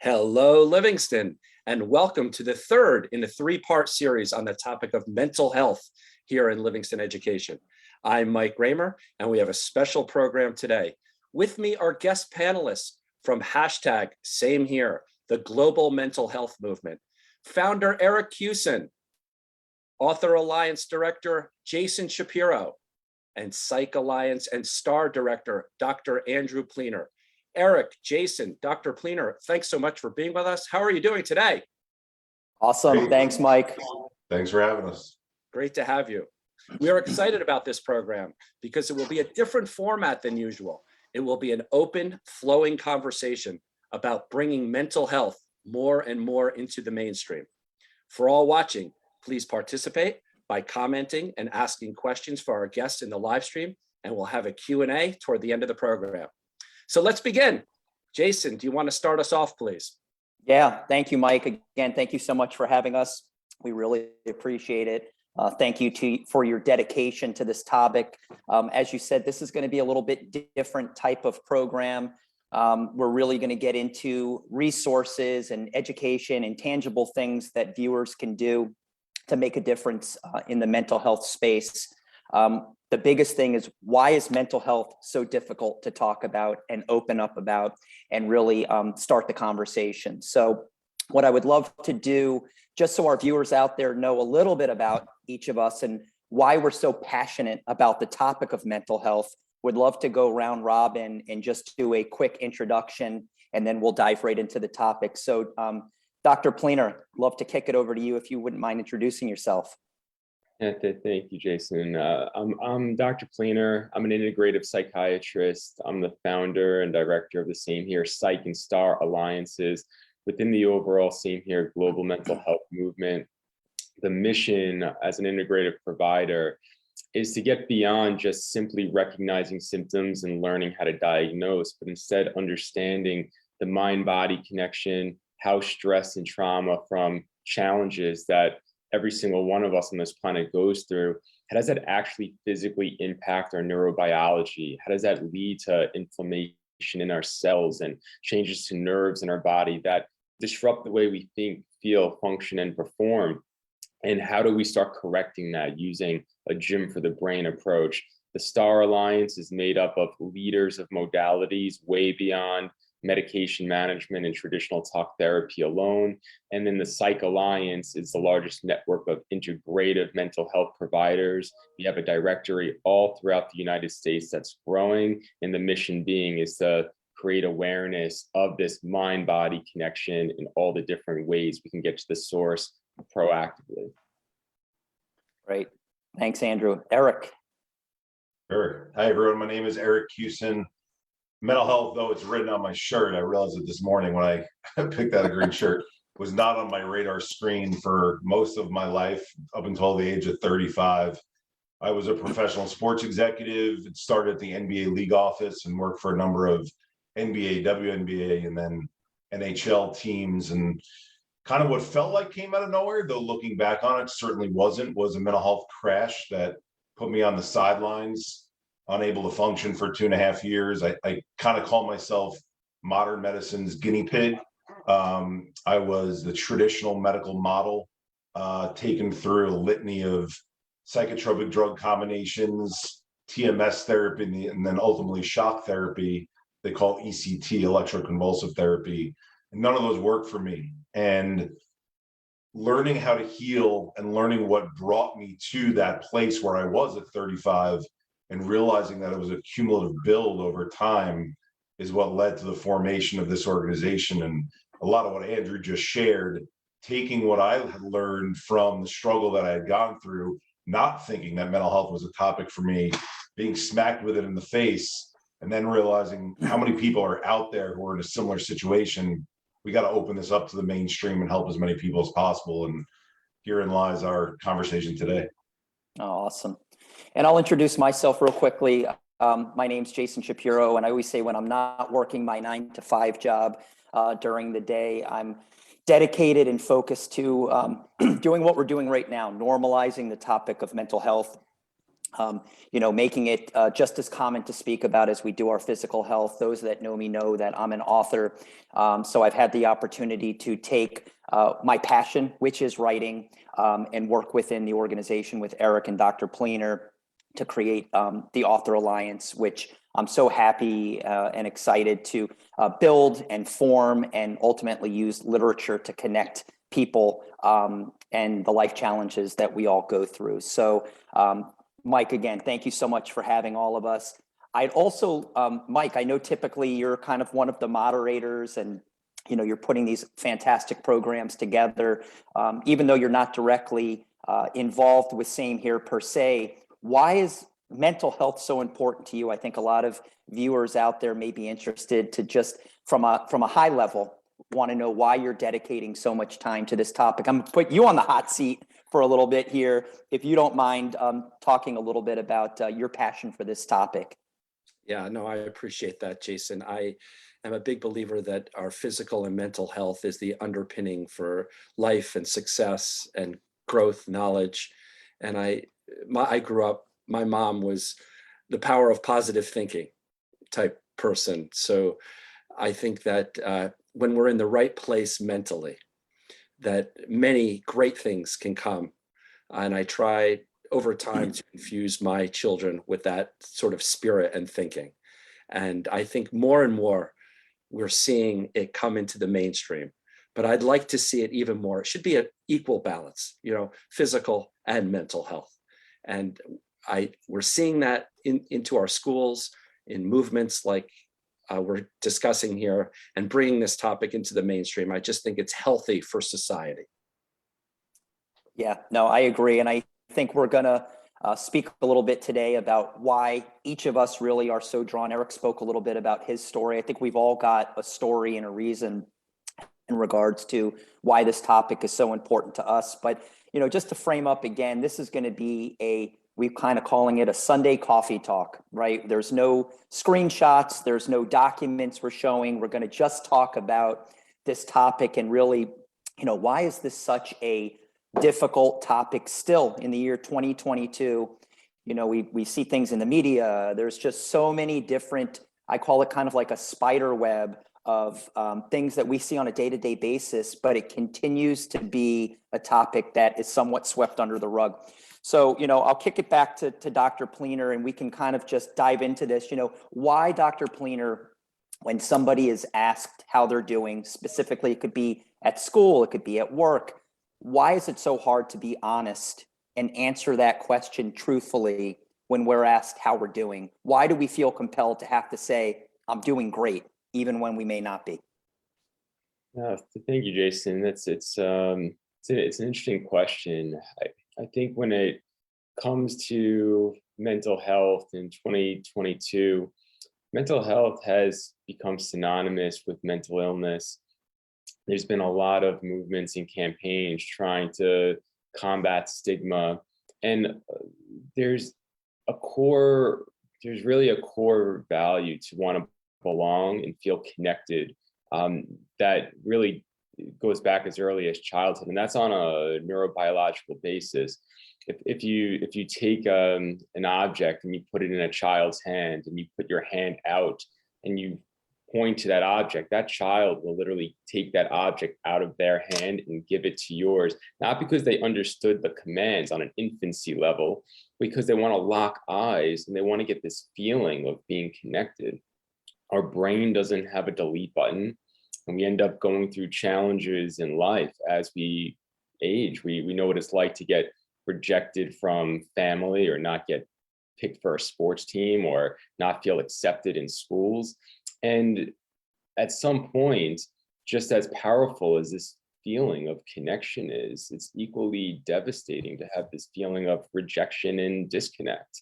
Hello, Livingston, and welcome to the third in a three-part series on the topic of mental health here in Livingston Education. I'm Mike Raymer, and we have a special program today. With me are guest panelists from #SameHere, the global mental health movement, founder Eric Kussin, Author Alliance Director Jason Shapiro, and Psych Alliance and STARR Director Dr. Andrew Pleener. Eric, Jason, Dr. Pleener, thanks so much for being with us. How are you doing today? Awesome. Great. Thanks, Mike. Thanks for having us. Great to have you. We are excited about this program because it will be a different format than usual. It will be an open, flowing conversation about bringing mental health more and more into the mainstream. For all watching, please participate by commenting and asking questions for our guests in the live stream, and we'll have a Q&A toward the end of the program. So let's begin. Jason, do you want to start us off, please? Yeah, thank you, Mike. Again, thank you so much for having us. We really appreciate it. Thank you for your dedication to this topic. As you said, this is going to be a little bit different type of program. We're really going to get into resources and education and tangible things that viewers can do to make a difference in the mental health space. The biggest thing is, why is mental health so difficult to talk about and open up about and really start the conversation? So what I would love to do, just so our viewers out there know a little bit about each of us and why we're so passionate about the topic of mental health, would love to go round robin and just do a quick introduction, and then we'll dive right into the topic. So Dr. Pleener, love to kick it over to you if you wouldn't mind introducing yourself. Thank you, Jason. I'm Dr. Pleener. I'm an integrative psychiatrist. I'm the founder and director of the SameHere Psych and STARR Alliances within the overall SameHere global mental health movement. The mission as an integrative provider is to get beyond just simply recognizing symptoms and learning how to diagnose, but instead understanding the mind-body connection, how stress and trauma from challenges that every single one of us on this planet goes through, how does that actually physically impact our neurobiology? How does that lead to inflammation in our cells and changes to nerves in our body that disrupt the way we think, feel, function, and perform? And how do we start correcting that using a gym for the brain approach? The STARR Alliance is made up of leaders of modalities way beyond medication management and traditional talk therapy alone. And then the Psych Alliance is the largest network of integrative mental health providers. We have a directory all throughout the United States that's growing. And the mission being is to create awareness of this mind-body connection in all the different ways we can get to the source proactively. Great. Thanks, Andrew. Eric. Sure. Hi, everyone. My name is Eric Kussin. Mental health, though it's written on my shirt, I realized it this morning when I picked out a green shirt, was not on my radar screen for most of my life up until the age of 35. I was a professional sports executive. It started at the NBA league office and worked for a number of NBA, WNBA, and then NHL teams. And kind of what felt like came out of nowhere, though looking back on it, certainly wasn't, was a mental health crash that put me on the sidelines, unable to function for 2.5 years. I kind of call myself modern medicine's guinea pig. I was the traditional medical model, taken through a litany of psychotropic drug combinations, TMS therapy, and then ultimately shock therapy they call ECT, electroconvulsive therapy. And none of those worked for me. And learning how to heal and learning what brought me to that place where I was at 35 and realizing that it was a cumulative build over time is what led to the formation of this organization. And a lot of what Andrew just shared, taking what I had learned from the struggle that I had gone through, not thinking that mental health was a topic for me, being smacked with it in the face, and then realizing how many people are out there who are in a similar situation. We got to open this up to the mainstream and help as many people as possible. And herein lies our conversation today. Oh, awesome. And I'll introduce myself real quickly. My name's Jason Shapiro, and I always say when I'm not working my 9-to-5 job during the day, I'm dedicated and focused to doing what we're doing right now, normalizing the topic of mental health. Making it just as common to speak about as we do our physical health. Those that know me know that I'm an author. So I've had the opportunity to take my passion, which is writing, and work within the organization with Eric and Dr. Pleener to create the Author Alliance, which I'm so happy and excited to build and form and ultimately use literature to connect people and the life challenges that we all go through. So Mike, again, thank you so much for having all of us. I'd also, Mike, I know typically you're kind of one of the moderators and you're putting these fantastic programs together. Even though you're not directly involved with Same Here per se, why is mental health so important to you? I think a lot of viewers out there may be interested to just from a high level want to know why you're dedicating so much time to this topic. I'm going to put you on the hot seat for a little bit here, if you don't mind talking a little bit about your passion for this topic. Yeah, no, I appreciate that, Jason. I am a big believer that our physical and mental health is the underpinning for life and success and growth, knowledge. And I grew up, my mom was the power of positive thinking type person. So I think that when we're in the right place mentally, that many great things can come. And I try over time to infuse my children with that sort of spirit and thinking. And I think more and more we're seeing it come into the mainstream, but I'd like to see it even more. It should be an equal balance, physical and mental health. And we're seeing that into our schools in movements like we're discussing here and bringing this topic into the mainstream. I just think it's healthy for society. Yeah, no, I agree. And I think we're going to speak a little bit today about why each of us really are so drawn. Eric spoke a little bit about his story. I think we've all got a story and a reason in regards to why this topic is so important to us. But, just to frame up again, this is going to be we're kind of calling it a Sunday coffee talk, right? There's no screenshots, there's no documents we're showing. We're going to just talk about this topic and really, why is this such a difficult topic still in the year 2022? We see things in the media. There's just so many different, I call it kind of like a spider web of things that we see on a day-to-day basis, but it continues to be a topic that is somewhat swept under the rug. So, I'll kick it back to Dr. Pleener and we can kind of just dive into this. Why, Dr. Pleener, when somebody is asked how they're doing, specifically, it could be at school, it could be at work, why is it so hard to be honest and answer that question truthfully when we're asked how we're doing? Why do we feel compelled to have to say, I'm doing great, even when we may not be? Thank you, Jason. It's an interesting question. I think when it comes to mental health in 2022, mental health has become synonymous with mental illness. There's been a lot of movements and campaigns trying to combat stigma. And there's really a core value to want to belong and feel connected that really goes back as early as childhood. And that's on a neurobiological basis. If you take an object and you put it in a child's hand and you put your hand out and you point to that object, that child will literally take that object out of their hand and give it to yours, not because they understood the commands on an infancy level, because they want to lock eyes and they want to get this feeling of being connected. Our brain doesn't have a delete button, and we end up going through challenges in life as we age. We know what it's like to get rejected from family or not get picked for a sports team or not feel accepted in schools. And at some point, just as powerful as this feeling of connection is, it's equally devastating to have this feeling of rejection and disconnect.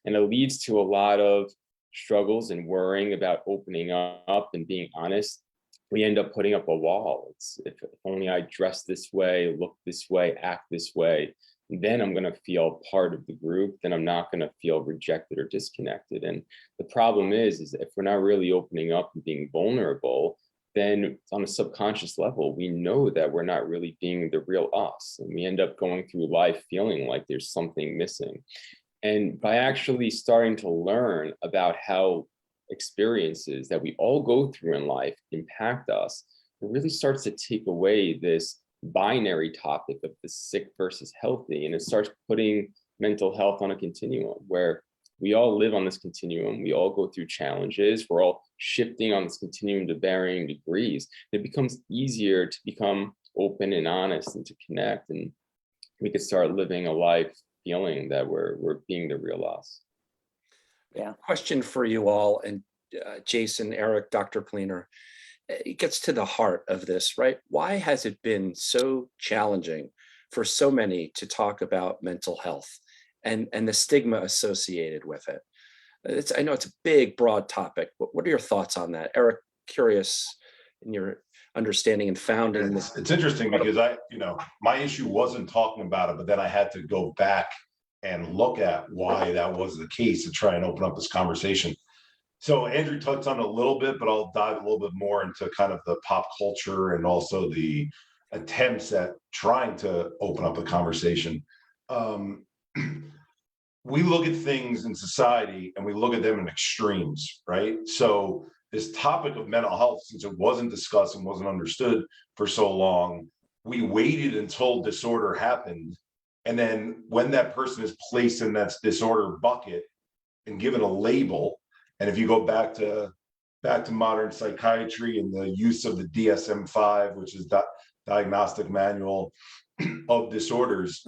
And it leads to a lot of struggles and worrying about opening up and being honest. We end up putting up a wall. It's if only I dress this way, look this way, act this way, then I'm going to feel part of the group, then I'm not going to feel rejected or disconnected. And the problem is if we're not really opening up and being vulnerable, then on a subconscious level, we know that we're not really being the real us. And we end up going through life feeling like there's something missing. And by actually starting to learn about how experiences that we all go through in life impact us, it really starts to take away this binary topic of the sick versus healthy. And it starts putting mental health on a continuum where we all live on this continuum. We all go through challenges. We're all shifting on this continuum to varying degrees. It becomes easier to become open and honest and to connect. And we could start living a life feeling that we're being the real us. Yeah. Question for you all, and Jason, Eric, Dr. Pleener, it gets to the heart of this, right? Why has it been so challenging for so many to talk about mental health and the stigma associated with it? I know it's a big, broad topic, but what are your thoughts on that? Eric, curious in your understanding and founding this. It's interesting because my issue wasn't talking about it, but then I had to go back and look at why that was the case to try and open up this conversation. So Andrew touched on it a little bit, but I'll dive a little bit more into kind of the pop culture and also the attempts at trying to open up the conversation. We look at things in society and we look at them in extremes, right? So this topic of mental health, since it wasn't discussed and wasn't understood for so long, we waited until disorder happened. And then when that person is placed in that disorder bucket and given a label, and if you go back to modern psychiatry and the use of the DSM-5, which is Diagnostic Manual of Disorders,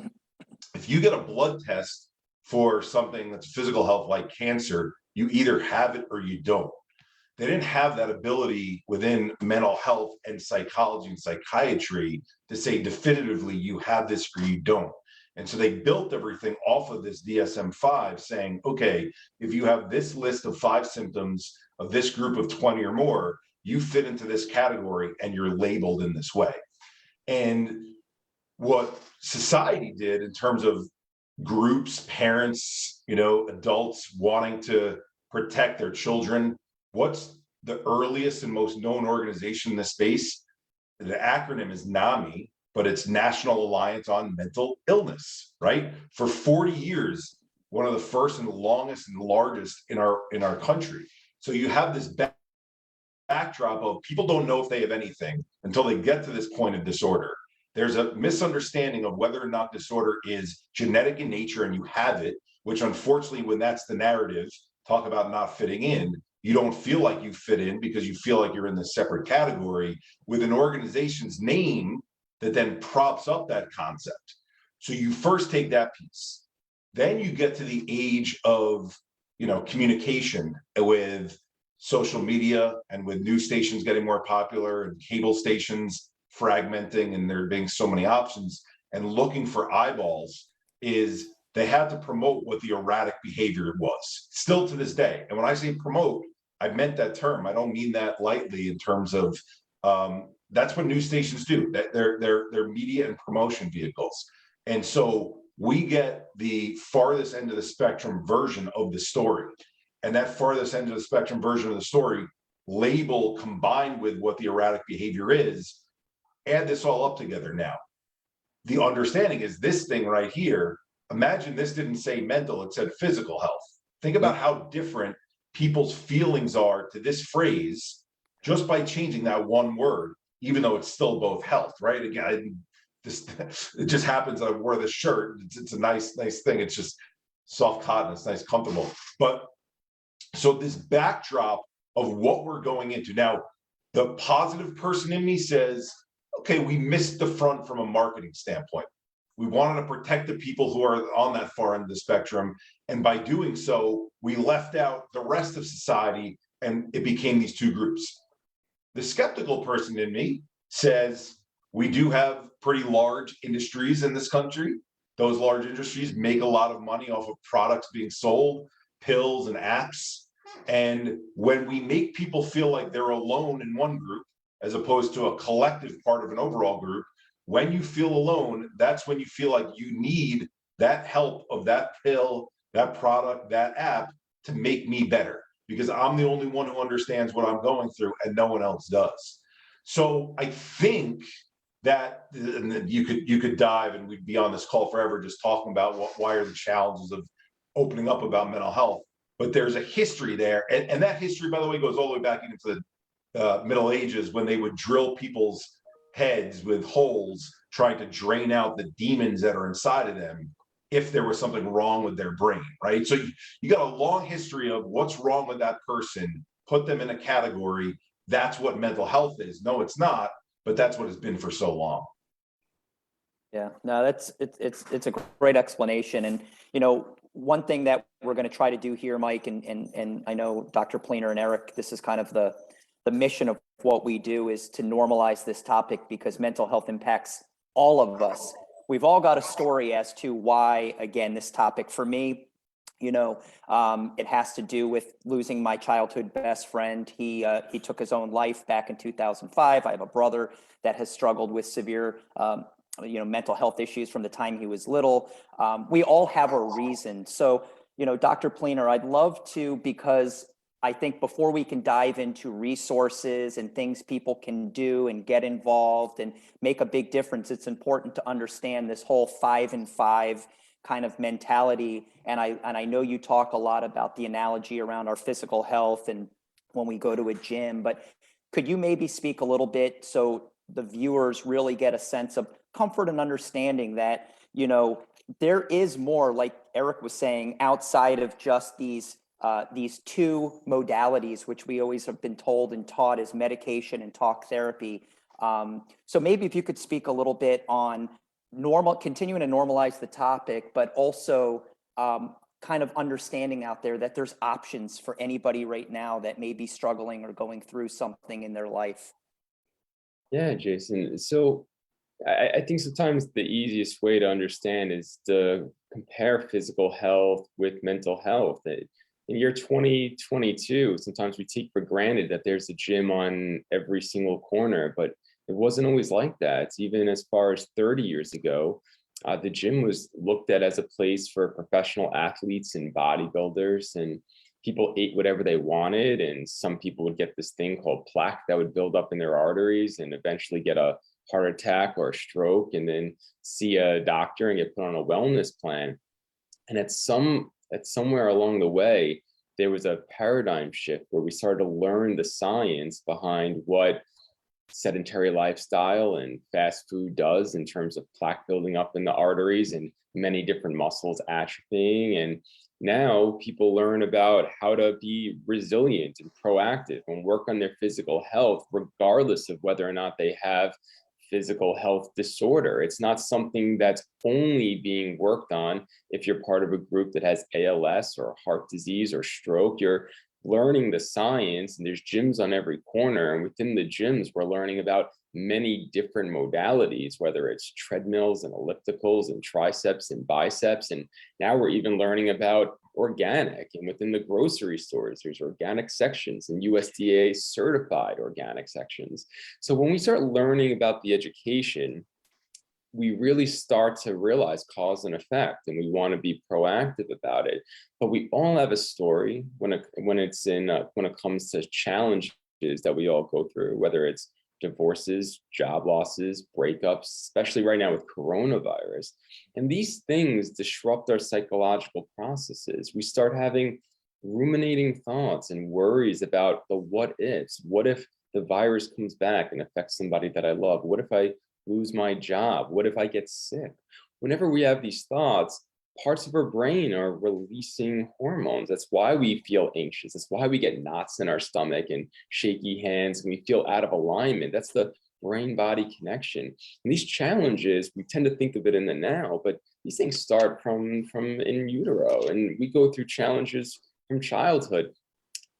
if you get a blood test for something that's physical health like cancer, you either have it or you don't. They didn't have that ability within mental health and psychology and psychiatry to say definitively you have this or you don't. And so they built everything off of this DSM-5 saying, okay, if you have this list of 5 symptoms of this group of 20 or more, you fit into this category and you're labeled in this way. And what society did in terms of groups, parents, adults wanting to protect their children, what's the earliest and most known organization in this space? The acronym is NAMI, but it's National Alliance on Mental Illness, right? For 40 years, one of the first and the longest and largest in our country. So you have this backdrop of people don't know if they have anything until they get to this point of disorder. There's a misunderstanding of whether or not disorder is genetic in nature and you have it, which unfortunately, when that's the narrative, talk about not fitting in, you don't feel like you fit in because you feel like you're in this separate category with an organization's name that then props up that concept. So you first take that piece. Then you get to the age of, communication with social media and with news stations getting more popular and cable stations fragmenting and there being so many options and looking for eyeballs, is they had to promote what the erratic behavior was still to this day. And when I say promote, I meant that term. I don't mean that lightly in terms of that's what news stations do. That they're media and promotion vehicles. And so we get the farthest end of the spectrum version of the story. And that farthest end of the spectrum version of the story label combined with what the erratic behavior is, add this all up together now. The understanding is this thing right here. Imagine this didn't say mental, it said physical health. Think about how different people's feelings are to this phrase just by changing that one word, even though it's still both health, right? Again, it just happens that I wore this shirt. It's a nice thing. It's just soft cotton. It's nice, comfortable. But so this backdrop of what we're going into now, the positive person in me says, okay, we missed the front from a marketing standpoint. We wanted to protect the people who are on that far end of the spectrum. And by doing so, we left out the rest of society and it became these two groups. The skeptical person in me says, we do have pretty large industries in this country. Those large industries make a lot of money off of products being sold, pills and apps. And when we make people feel like they're alone in one group, as opposed to a collective part of an overall group, when you feel alone, that's when you feel like you need that help of that pill, that product, that app to make me better, because I'm the only one who understands what I'm going through and no one else does. So I think that, and then you could dive and we'd be on this call forever just talking about why are the challenges opening up about mental health, but there's a history there. And that history, by the way, goes all the way back into the Middle Ages, when they would drill people's heads with holes, trying to drain out the demons that are inside of them if there was something wrong with their brain, right? So you got a long history of what's wrong with that person, put them in a category. That's what mental health is. No, it's not, but that's what it's been for so long. Yeah, no, it's a great explanation. And, one thing that we're going to try to do here, Mike, and I know Dr. Pleener and Eric, this is kind of the mission of what we do, is to normalize this topic, because mental health impacts all of us. We've all got a story as to why, again, this topic for me, it has to do with losing my childhood best friend. He took his own life back in 2005. I have a brother that has struggled with severe mental health issues from the time he was little. We all have a reason. So, Dr. Pleener, I'd love to, because I think before we can dive into resources and things people can do and get involved and make a big difference, it's important to understand this whole 5 and 5 kind of mentality. And I know you talk a lot about the analogy around our physical health and when we go to a gym, but could you maybe speak a little bit so the viewers really get a sense of comfort and understanding that, there is more, like Eric was saying, outside of just these 2 modalities, which we always have been told and taught, is medication and talk therapy. So maybe if you could speak a little bit on continuing to normalize the topic, but also kind of understanding out there that there's options for anybody right now that may be struggling or going through something in their life. Yeah, Jason. So I think sometimes the easiest way to understand is to compare physical health with mental health. In year 2022, sometimes we take for granted that there's a gym on every single corner, but it wasn't always like that. Even as far as 30 years ago, the gym was looked at as a place for professional athletes and bodybuilders, and people ate whatever they wanted. And some people would get this thing called plaque that would build up in their arteries and eventually get a heart attack or a stroke, and then see a doctor and get put on a wellness plan. And at somewhere along the way, there was a paradigm shift where we started to learn the science behind what sedentary lifestyle and fast food does in terms of plaque building up in the arteries and many different muscles atrophying. And now people learn about how to be resilient and proactive and work on their physical health, regardless of whether or not they have physical health disorder. It's not something that's only being worked on if you're part of a group that has ALS or heart disease or stroke. You're learning the science, and there's gyms on every corner. And within the gyms, we're learning about many different modalities, whether it's treadmills and ellipticals and triceps and biceps. And now we're even learning about organic. And within the grocery stores, there's organic sections and USDA certified organic sections. So when we start learning about the education, we really start to realize cause and effect, and we want to be proactive about it. But we all have a story when it comes to challenges that we all go through, whether it's divorces, job losses, breakups, especially right now with coronavirus. And these things disrupt our psychological processes. We start having ruminating thoughts and worries about the what ifs. What if the virus comes back and affects somebody that I love? What if I lose my job? What if I get sick? Whenever we have these thoughts, parts of our brain are releasing hormones. That's why we feel anxious. That's why we get knots in our stomach and shaky hands, and we feel out of alignment. That's the brain-body connection. And these challenges, we tend to think of it in the now, but these things start from in utero, and we go through challenges from childhood.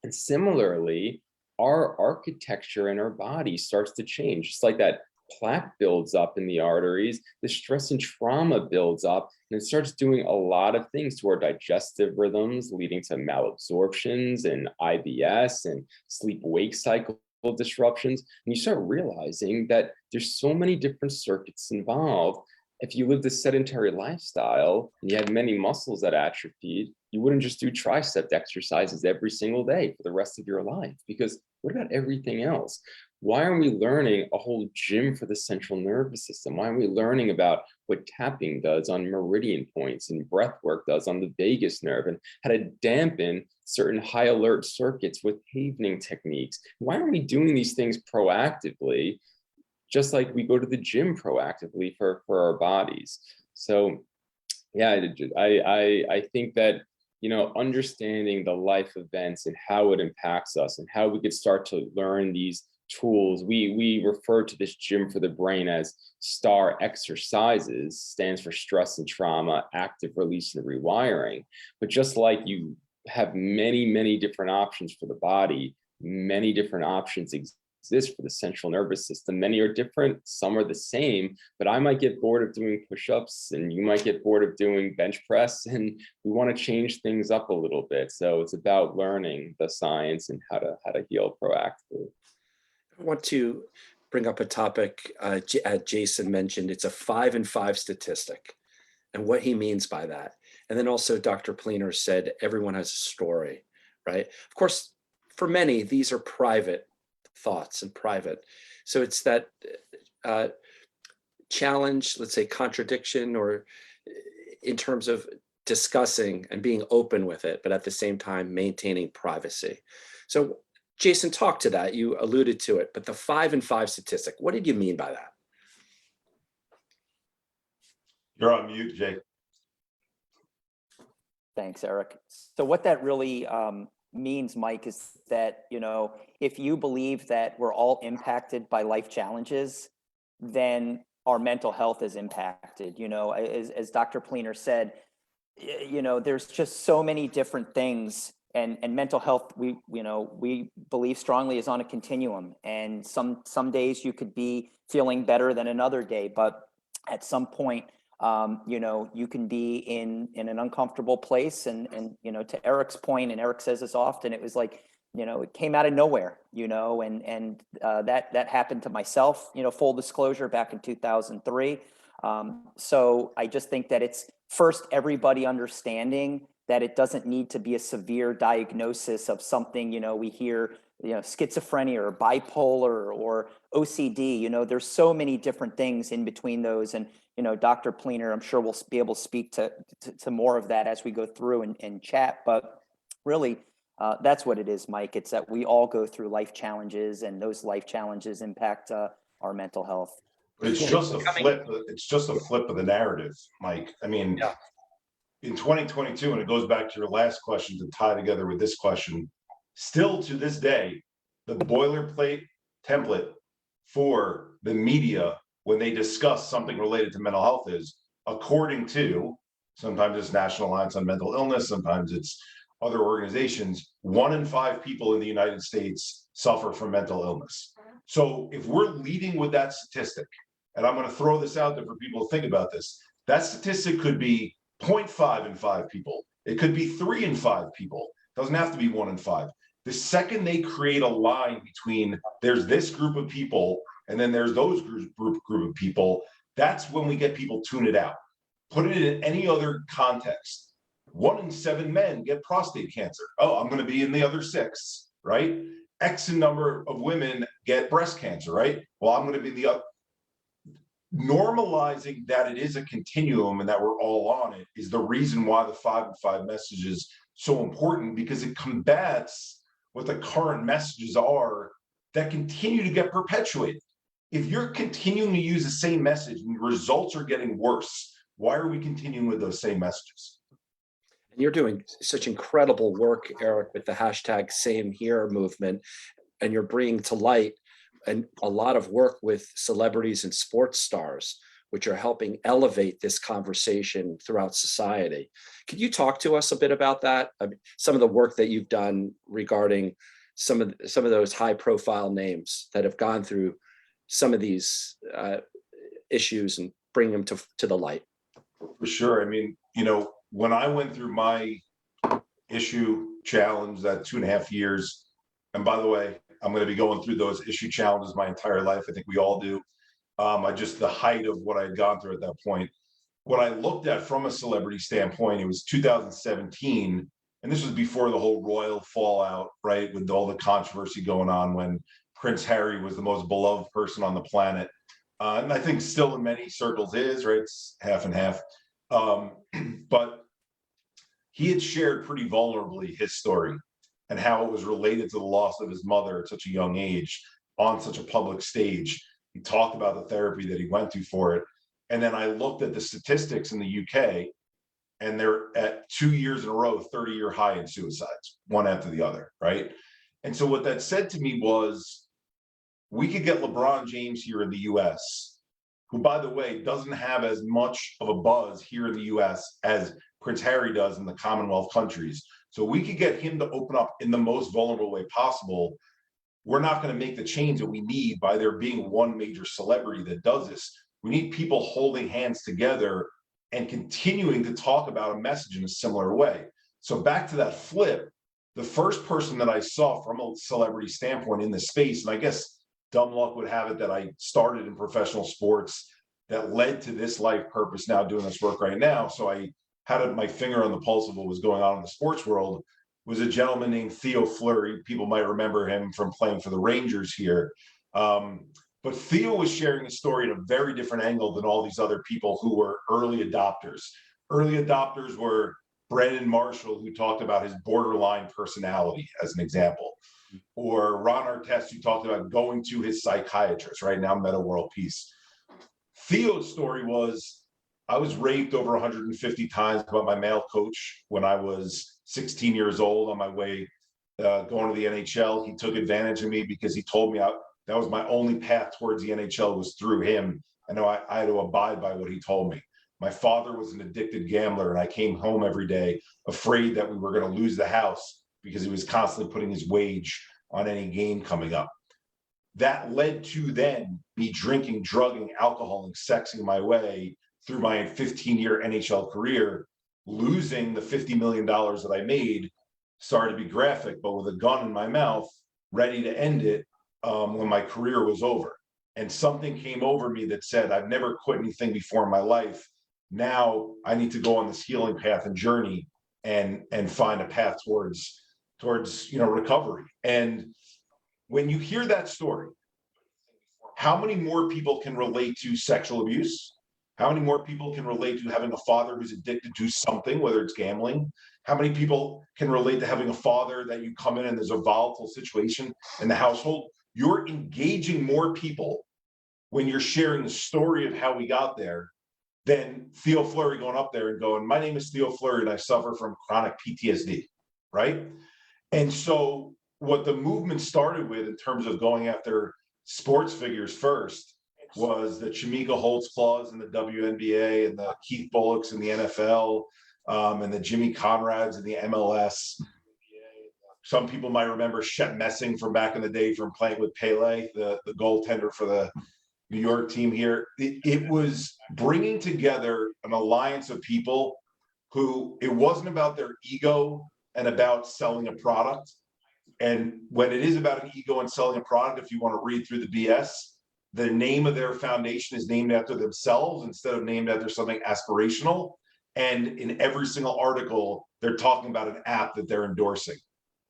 And similarly, our architecture in our body starts to change. Just like that plaque builds up in the arteries, the stress and trauma builds up, and it starts doing a lot of things to our digestive rhythms, leading to malabsorptions and IBS and sleep-wake cycle disruptions. And you start realizing that there's so many different circuits involved. If you lived a sedentary lifestyle and you had many muscles that atrophied, you wouldn't just do tricep exercises every single day for the rest of your life, because what about everything else? why aren't we learning a whole gym for the central nervous system? Why aren't we learning about what tapping does on meridian points and breath work does on the vagus nerve, and how to dampen certain high alert circuits with havening techniques? Why aren't we doing these things proactively, just like we go to the gym proactively for our bodies? So yeah, I think that, you know, understanding the life events and how it impacts us and how we could start to learn these tools. We refer to this gym for the brain as STARR exercises, stands for stress and trauma, active release and rewiring. But just like you have many different options for the body, many different options exist for the central nervous system. Many are different, some are the same, but I might get bored of doing push-ups and you might get bored of doing bench press, and we want to change things up a little bit. So it's about learning the science and how to heal proactively. I want to bring up a topic Jason mentioned. It's a 5 and 5 statistic and what he means by that. And then also Dr. Pleener said everyone has a story, right? Of course, for many, these are private thoughts and private. So it's that challenge, let's say contradiction, or in terms of discussing and being open with it, but at the same time maintaining privacy. So Jason, talk to that. You alluded to it, but the 5 and 5 statistic, what did you mean by that? You're on mute, Jake. Thanks, Eric. So what that really means, Mike, is that, you know, if you believe that we're all impacted by life challenges, then our mental health is impacted. You know, as Dr. Pleener said, you know, there's just so many different things. And mental health, we believe strongly, is on a continuum. And some days you could be feeling better than another day, but at some point, you know, you can be in an uncomfortable place. And you know, to Eric's point, and Eric says this often, it was like, you know, it came out of nowhere, you know, and that happened to myself, you know, full disclosure, back in 2003. So I just think that it's first everybody understanding that it doesn't need to be a severe diagnosis of something. You know, we hear, you know, schizophrenia or bipolar or OCD. You know, there's so many different things in between those. And, you know, Dr. Pleener, I'm sure we'll be able to speak to more of that as we go through and chat. But really, that's what it is, Mike. It's that we all go through life challenges, and those life challenges impact our mental health. It's just a flip. It's just a flip of the narrative, Mike. I mean, Yeah. In 2022, and it goes back to your last question to tie together with this question, still to this day, the boilerplate template for the media when they discuss something related to mental health is, according to, sometimes it's National Alliance on Mental Illness, sometimes it's other organizations, 1 in 5 people in the United States suffer from mental illness. So if we're leading with that statistic, and I'm going to throw this out there for people to think about this, that statistic could be 0.5 in 5 people. It could be 3 in 5 people. It doesn't have to be 1 in 5. The second they create a line between there's this group of people and then there's those group of people, that's when we get people tune it out. Put it in any other context. 1 in 7 men get prostate cancer. Oh, I'm going to be in the other 6, right? X number of women get breast cancer, right? Well, I'm going to be the other. Normalizing that it is a continuum and that we're all on it is the reason why the 5 and 5 message is so important, because it combats what the current messages are that continue to get perpetuated. If you're continuing to use the same message and results are getting worse, why are we continuing with those same messages? And you're doing such incredible work, Eric, with the hashtag Same Here movement, and you're bringing to light and a lot of work with celebrities and sports stars, which are helping elevate this conversation throughout society. Could you talk to us a bit about that? Some of the work that you've done regarding some of those high profile names that have gone through some of these issues and bring them to the light. For sure. I mean, you know, when I went through my issue challenge, that 2.5 years, and by the way, I'm going to be going through those issue challenges my entire life. I think we all do. I just, the height of what I had gone through at that point. What I looked at from a celebrity standpoint, it was 2017. And this was before the whole royal fallout, right? With all the controversy going on when Prince Harry was the most beloved person on the planet. And I think still in many circles is, right? It's half and half. But he had shared pretty vulnerably his story and how it was related to the loss of his mother at such a young age on such a public stage. He talked about the therapy that he went through for it. And then I looked at the statistics in the UK, and they're at 2 years in a row, 30-year high in suicides, one after the other, right? And so what that said to me was, we could get LeBron James here in the US, who, by the way, doesn't have as much of a buzz here in the US as Prince Harry does in the Commonwealth countries. So we could get him to open up in the most vulnerable way possible. We're not going to make the change that we need by there being one major celebrity that does this. We need people holding hands together and continuing to talk about a message in a similar way. So back to that flip, the first person that I saw from a celebrity standpoint in this space, and I guess dumb luck would have it that I started in professional sports that led to this life purpose, now doing this work right now. So I had my finger on the pulse of what was going on in the sports world, was a gentleman named Theo Fleury. People might remember him from playing for the Rangers here. But Theo was sharing a story at a very different angle than all these other people who were early adopters. Early adopters were Brandon Marshall, who talked about his borderline personality as an example, or Ron Artest, who talked about going to his psychiatrist, right now, Meta World Peace. Theo's story was, I was raped over 150 times by my male coach when I was 16 years old on my way going to the NHL. He took advantage of me because he told me that was my only path towards the NHL was through him. I know I had to abide by what he told me. My father was an addicted gambler, and I came home every day afraid that we were going to lose the house because he was constantly putting his wage on any game coming up. That led to then me drinking, drugging, alcohol, and sexing my way through my 15-year NHL career, losing the $50 million that I made. Sorry to be graphic, but with a gun in my mouth, ready to end it when my career was over. And something came over me that said, I've never quit anything before in my life. Now I need to go on this healing path and journey and find a path towards recovery. And when you hear that story, how many more people can relate to sexual abuse? How many more people can relate to having a father who's addicted to something, whether it's gambling? How many people can relate to having a father that you come in and there's a volatile situation in the household? You're engaging more people when you're sharing the story of how we got there than Theo Fleury going up there and going, my name is Theo Fleury and I suffer from chronic PTSD, right? And so what the movement started with in terms of going after sports figures first was the Shamika Holtz-Claws in the WNBA and the Keith Bullocks in the NFL and the Jimmy Conrads in the MLS. Some people might remember Shep Messing from back in the day from playing with Pele, the goaltender for the New York team here. It was bringing together an alliance of people who it wasn't about their ego and about selling a product. And when it is about an ego and selling a product, if you want to read through the BS, the name of their foundation is named after themselves instead of named after something aspirational. And in every single article, they're talking about an app that they're endorsing.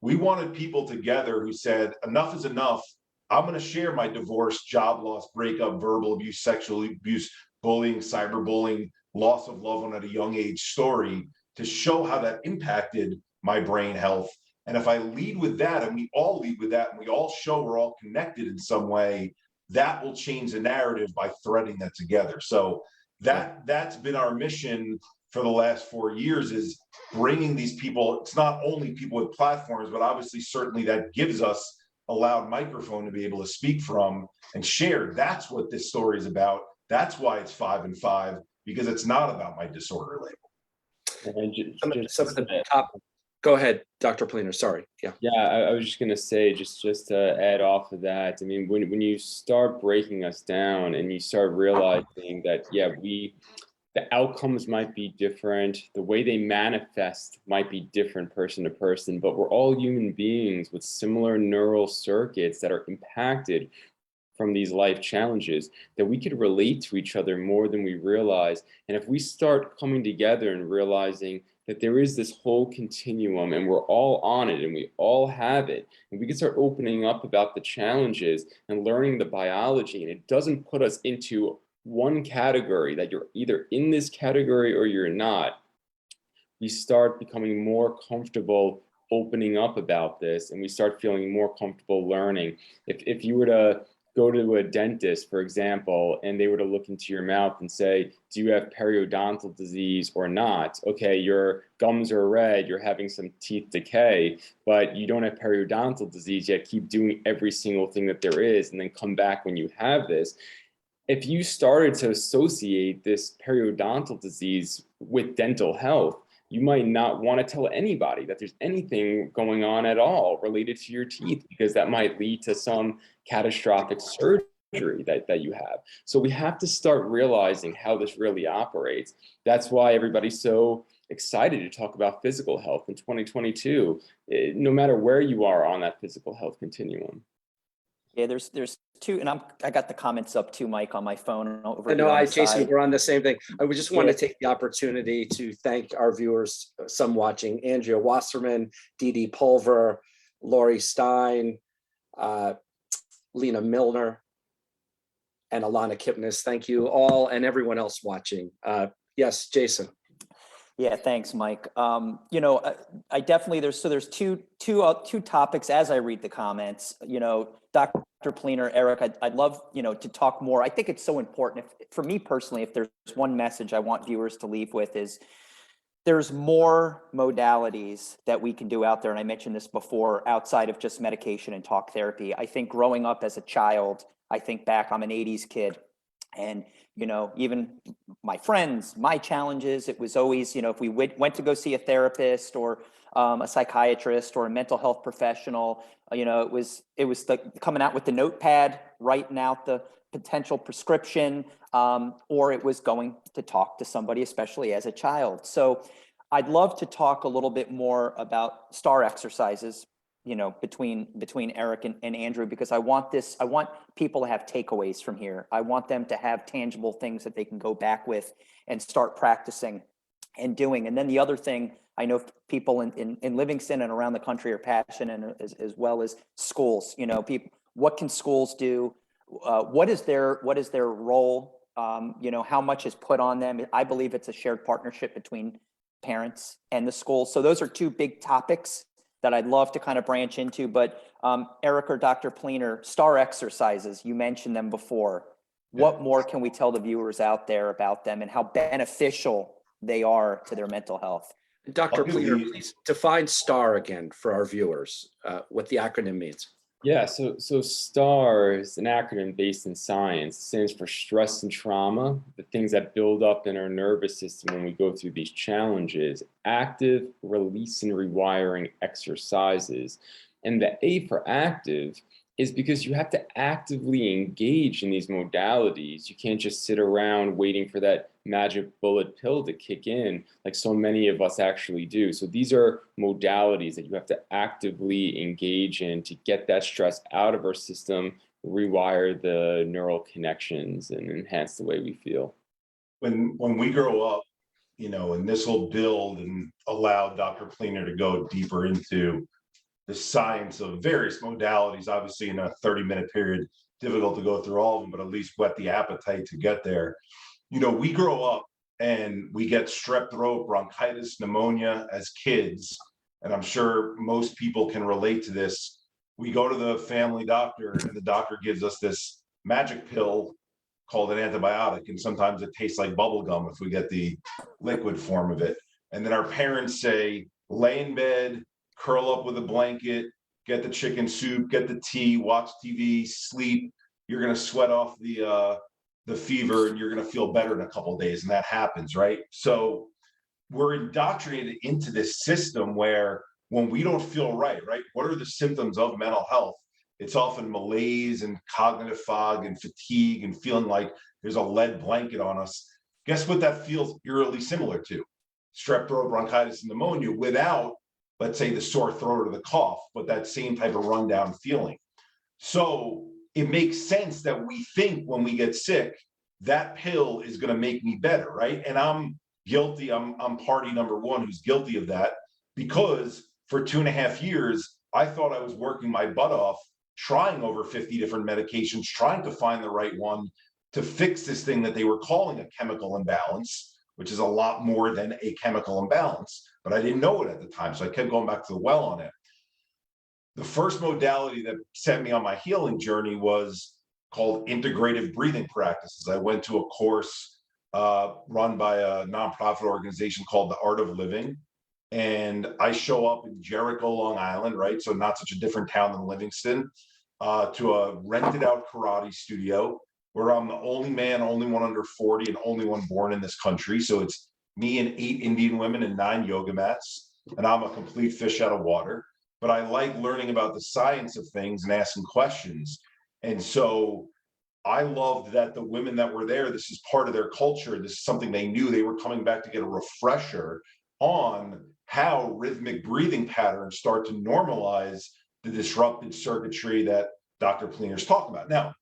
We wanted people together who said, enough is enough. I'm going to share my divorce, job loss, breakup, verbal abuse, sexual abuse, bullying, cyberbullying, loss of loved one at a young age story to show how that impacted my brain health. And if I lead with that, and we all lead with that, and we all show we're all connected in some way, that will change the narrative by threading that together. So that's been our mission for the last 4 years, is bringing these people. It's not only people with platforms, but obviously certainly that gives us a loud microphone to be able to speak from and share. That's what this story is about. That's why it's 5 and 5, because it's not about my disorder label. And Some of the top. Go ahead, Dr. Pleener. Sorry. Yeah. Yeah, I was just gonna say, just to add off of that. I mean, when you start breaking us down and you start realizing that, yeah, the outcomes might be different, the way they manifest might be different person to person, but we're all human beings with similar neural circuits that are impacted from these life challenges, that we could relate to each other more than we realize. And if we start coming together and realizing that there is this whole continuum and we're all on it and we all have it. And we can start opening up about the challenges and learning the biology. And it doesn't put us into one category that you're either in this category or you're not. We start becoming more comfortable opening up about this, and we start feeling more comfortable learning. If you were to go to a dentist, for example, and they were to look into your mouth and say, do you have periodontal disease or not? Okay, your gums are red, you're having some teeth decay, but you don't have periodontal disease yet. Keep doing every single thing that there is, and then come back when you have this. If you started to associate this periodontal disease with dental health, you might not want to tell anybody that there's anything going on at all related to your teeth, because that might lead to some catastrophic surgery that you have. So we have to start realizing how this really operates. That's why everybody's so excited to talk about physical health in 2022, no matter where you are on that physical health continuum. Yeah, there's two, and I got the comments up too, Mike, on my phone over No, here on the Jason, side. we're on the same thing. I would just want to Yeah. take the opportunity to thank our viewers, some watching: Andrea Wasserman, Dee Dee Pulver, Lori Stein, Lena Milner, and Alana Kipnis. Thank you all and everyone else watching. Yes, Jason. Yeah, thanks, Mike. You know, I definitely there's two topics as I read the comments. You know, Dr. Pleener, Eric, I'd love, you know, to talk more. I think it's so important. For me personally, if there's one message I want viewers to leave with, is there's more modalities that we can do out there. And I mentioned this before, outside of just medication and talk therapy. I think growing up as a child, I think back, I'm an 80s kid. And, you know, even my friends, my challenges, it was always, you know, if we went to go see a therapist or a psychiatrist or a mental health professional, you know, it was like coming out with the notepad, writing out the potential prescription, or it was going to talk to somebody, especially as a child. So I'd love to talk a little bit more about STARR exercises, you know, between Eric and Andrew, because I want people to have takeaways from here. I want them to have tangible things that they can go back with and start practicing and doing. And then the other thing, I know people in Livingston and around the country are passionate, as well as schools. You know, people, what can schools do? What is their role? You know, how much is put on them? I believe it's a shared partnership between parents and the schools. So those are two big topics that I'd love to kind of branch into. But Eric or Dr. Pleener, STARR exercises, you mentioned them before. What more can we tell the viewers out there about them and how beneficial they are to their mental health? Dr. Pleener, please define STARR again for our viewers, what the acronym means. Yeah, so STARR is an acronym based in science. It stands for stress and trauma, the things that build up in our nervous system when we go through these challenges, active release and rewiring exercises. And the A for active is because you have to actively engage in these modalities. You can't just sit around waiting for that magic bullet pill to kick in like so many of us actually do. So these are modalities that you have to actively engage in to get that stress out of our system, rewire the neural connections, and enhance the way we feel. When we grow up, you know, and this will build and allow Dr. Pleener to go deeper into the science of various modalities, obviously in a 30-minute period, difficult to go through all of them, but at least whet the appetite to get there. You know, we grow up and we get strep throat, bronchitis, pneumonia as kids. And I'm sure most people can relate to this. We go to the family doctor and the doctor gives us this magic pill called an antibiotic. And sometimes it tastes like bubble gum if we get the liquid form of it. And then our parents say, lay in bed, curl up with a blanket, get the chicken soup, get the tea, watch TV, sleep. You're going to sweat off the fever and you're going to feel better in a couple of days. And that happens, right? So we're indoctrinated into this system where when we don't feel right, what are the symptoms of mental health? It's often malaise and cognitive fog and fatigue and feeling like there's a lead blanket on us. Guess what that feels eerily similar to? Strep throat, bronchitis, and pneumonia without, let's say, the sore throat or the cough, but that same type of rundown feeling. So it makes sense that we think when we get sick, that pill is going to make me better, right? And I'm guilty. I'm party number one who's guilty of that, because for 2.5 years, I thought I was working my butt off, trying over 50 different medications, trying to find the right one to fix this thing that they were calling a chemical imbalance, which is a lot more than a chemical imbalance, but I didn't know it at the time. So I kept going back to the well on it. The first modality that set me on my healing journey was called integrative breathing practices. I went to a course run by a nonprofit organization called The Art of Living. And I show up in Jericho, Long Island, right? So not such a different town than Livingston, to a rented out karate studio where I'm the only man, only one under 40, and only one born in this country. So it's me and 8 Indian women and 9 yoga mats, and I'm a complete fish out of water. But I like learning about the science of things and asking questions. And so I loved that the women that were there, this is part of their culture. This is something they knew. They were coming back to get a refresher on how rhythmic breathing patterns start to normalize the disrupted circuitry that Dr. Pleener's talking about. Now,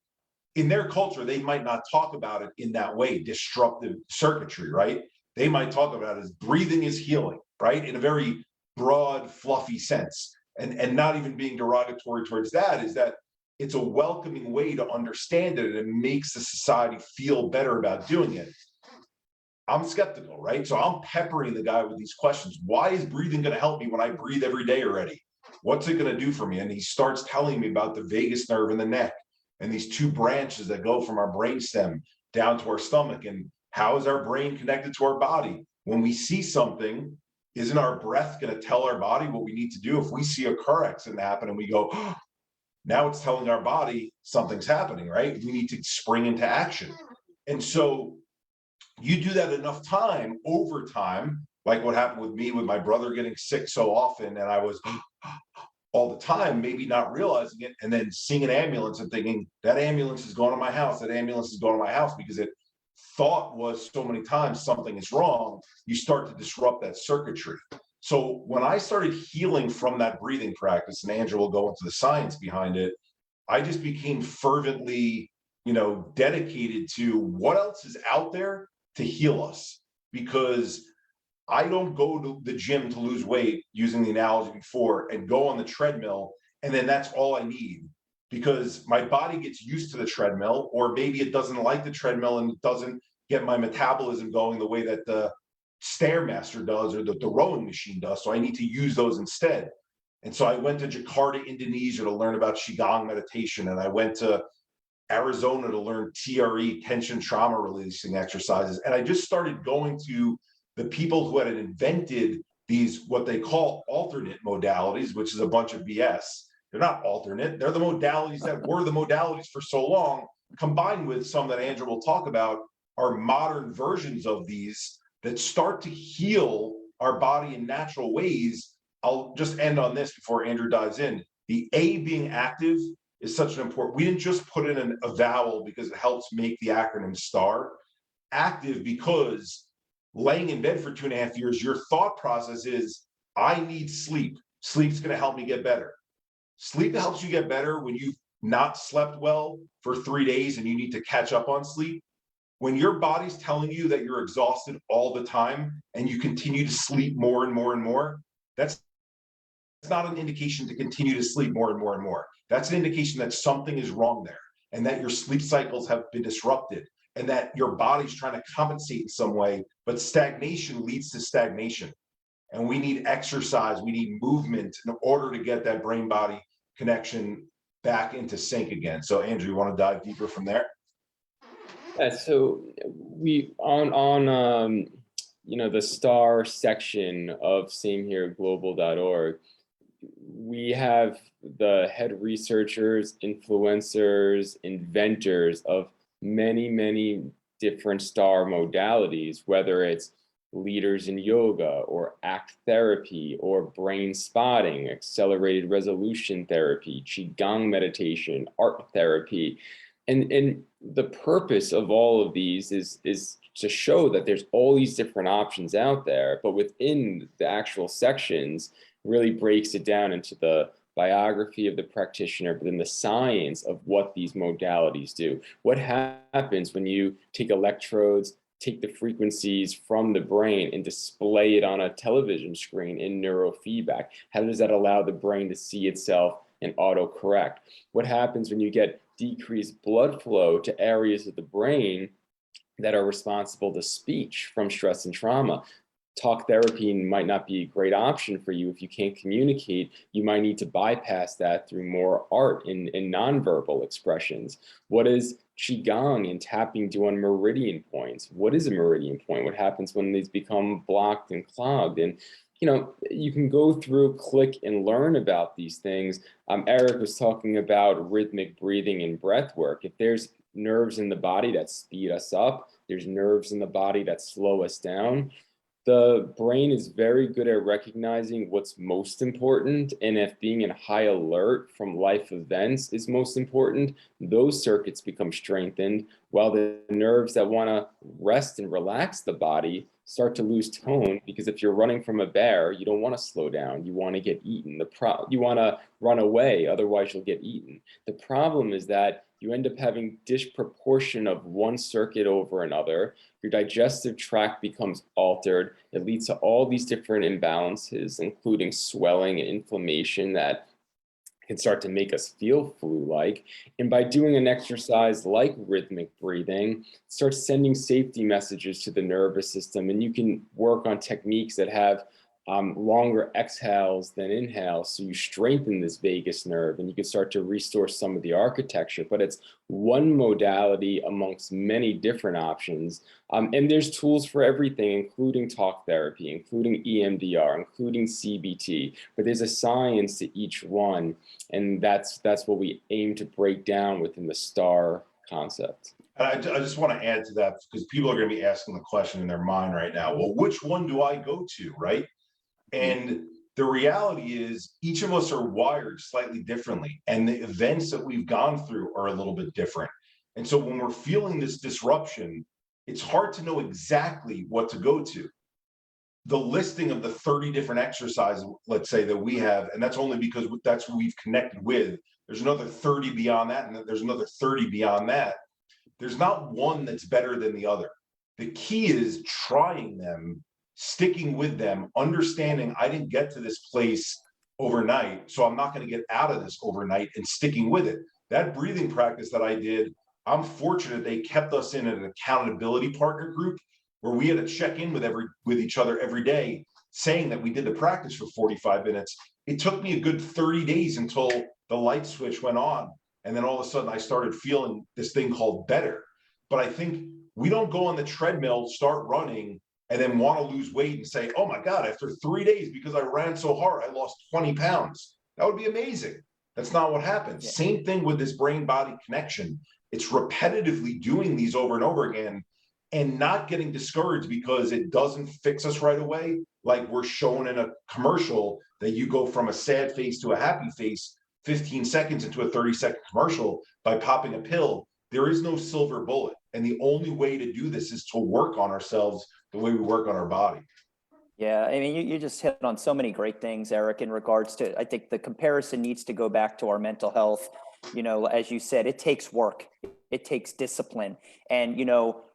in their culture, they might not talk about it in that way, disruptive circuitry, right? They might talk about it as breathing is healing, right? In a very broad, fluffy sense. And not even being derogatory towards that, is that it's a welcoming way to understand it, and it makes the society feel better about doing it. I'm skeptical, right? So I'm peppering the guy with these questions. Why is breathing going to help me when I breathe every day already? What's it going to do for me? And he starts telling me about the vagus nerve in the neck and these 2 branches that go from our brainstem down to our stomach. And how is our brain connected to our body? When we see something, isn't our breath going to tell our body what we need to do? If we see a car accident happen and we go, oh, now it's telling our body something's happening, right? We need to spring into action. And so you do that enough time, over time, like what happened with me, with my brother getting sick so often, and I was all the time, maybe not realizing it, and then seeing an ambulance and thinking, that ambulance is going to my house, that ambulance is going to my house, because it thought was so many times something is wrong. You start to disrupt that circuitry. So when I started healing from that breathing practice, and Andrew will go into the science behind it, I just became fervently, dedicated to what else is out there to heal us. Because I don't go to the gym to lose weight, using the analogy before, and go on the treadmill, and then that's all I need, because my body gets used to the treadmill, or maybe it doesn't like the treadmill and it doesn't get my metabolism going the way that the Stairmaster does, or the rowing machine does. So I need to use those instead. And so I went to Jakarta, Indonesia to learn about Qigong meditation. And I went to Arizona to learn TRE, tension trauma releasing exercises. And I just started going to the people who had invented these, what they call alternate modalities, which is a bunch of BS. They're not alternate. They're the modalities that were the modalities for so long, combined with some that Andrew will talk about are modern versions of these that start to heal our body in natural ways. I'll just end on this before Andrew dives in. The A being active is such an important, we didn't just put in a vowel because it helps make the acronym STAR. Active because laying in bed for 2.5 years, your thought process is, I need sleep. Sleep's going to help me get better. Sleep helps you get better when you've not slept well for 3 days and you need to catch up on sleep. When your body's telling you that you're exhausted all the time and you continue to sleep more and more and more, that's not an indication to continue to sleep more and more and more. That's an indication that something is wrong there, and that your sleep cycles have been disrupted, and that your body's trying to compensate in some way, but stagnation leads to stagnation. And we need exercise, we need movement in order to get that brain body connection back into sync again. So Andrew, you want to dive deeper from there? Yeah, so we on the STAR section of samehereglobal.org, we have the head researchers, influencers, inventors of many different STAR modalities, whether it's leaders in yoga or ACT therapy or brain spotting, accelerated resolution therapy, Qigong meditation, art therapy. And the purpose of all of these is to show that there's all these different options out there, but within the actual sections really breaks it down into the biography of the practitioner, but then the science of what these modalities do. What happens when you take electrodes, take the frequencies from the brain and display it on a television screen in neurofeedback? How does that allow the brain to see itself and autocorrect? What happens when you get decreased blood flow to areas of the brain that are responsible to speech from stress and trauma? Talk therapy might not be a great option for you if you can't communicate. You might need to bypass that through more art and nonverbal expressions. What does Qigong and tapping do on meridian points? What is a meridian point? What happens when these become blocked and clogged? And you can go through, click, and learn about these things. Eric was talking about rhythmic breathing and breath work. If there's nerves in the body that speed us up, there's nerves in the body that slow us down. The brain is very good at recognizing what's most important. And if being in high alert from life events is most important, those circuits become strengthened, while the nerves that want to rest and relax the body start to lose tone, because if you're running from a bear, you don't want to slow down. You want to get eaten. You want to run away, otherwise you'll get eaten. The problem is that you end up having disproportion of one circuit over another. Your digestive tract becomes altered. It leads to all these different imbalances, including swelling and inflammation that can start to make us feel flu-like. And by doing an exercise like rhythmic breathing, it starts sending safety messages to the nervous system. And you can work on techniques that have longer exhales than inhales, so you strengthen this vagus nerve and you can start to restore some of the architecture. But it's one modality amongst many different options, and there's tools for everything, including talk therapy, including EMDR, including CBT, but there's a science to each one, and that's what we aim to break down within the STARR concept. And I just want to add to that, because people are going to be asking the question in their mind right now, well, which one do I go to, right? And the reality is each of us are wired slightly differently, and the events that we've gone through are a little bit different. And so when we're feeling this disruption, it's hard to know exactly what to go to. The listing of the 30 different exercises, let's say, that we have, and that's only because that's what we've connected with. There's another 30 beyond that, and then there's another 30 beyond that. There's not one that's better than the other. The key is trying them, sticking with them, understanding I didn't get to this place overnight, so I'm not going to get out of this overnight, and sticking with it. That breathing practice that I did, I'm fortunate they kept us in an accountability partner group where we had to check in with each other every day, saying that we did the practice for 45 minutes. It took me a good 30 days until the light switch went on. And then all of a sudden I started feeling this thing called better. But I think we don't go on the treadmill, start running, and then want to lose weight and say, oh my God, after 3 days, because I ran so hard, I lost 20 pounds. That would be amazing. That's not what happens. Yeah. Same thing with this brain-body connection. It's repetitively doing these over and over again and not getting discouraged because it doesn't fix us right away. Like we're shown in a commercial that you go from a sad face to a happy face 15 seconds into a 30-second commercial by popping a pill. There is no silver bullet. And the only way to do this is to work on ourselves the way we work on our body. Yeah, I mean, you just hit on so many great things, Eric, in regards to, I think the comparison needs to go back to our mental health. As you said, it takes work, it takes discipline. And,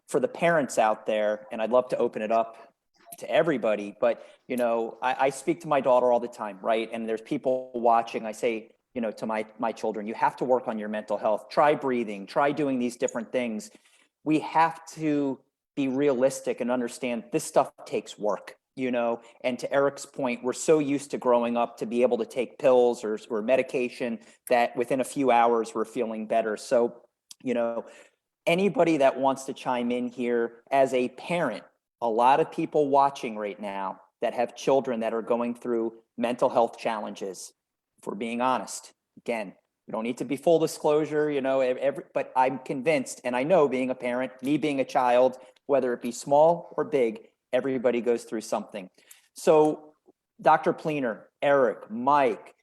for the parents out there, and I'd love to open it up to everybody, but, I speak to my daughter all the time, right? And there's people watching. I say, to my children, you have to work on your mental health. Try breathing, try doing these different things. We have to be realistic and understand this stuff takes work, and to Eric's point, we're so used to growing up to be able to take pills or medication that within a few hours we're feeling better. So, anybody that wants to chime in here as a parent, a lot of people watching right now that have children that are going through mental health challenges, if we're being honest, again, we don't need to be full disclosure, but I'm convinced, and I know being a parent, me being a child, whether it be small or big, everybody goes through something. So Dr. Pleener, Eric, Mike,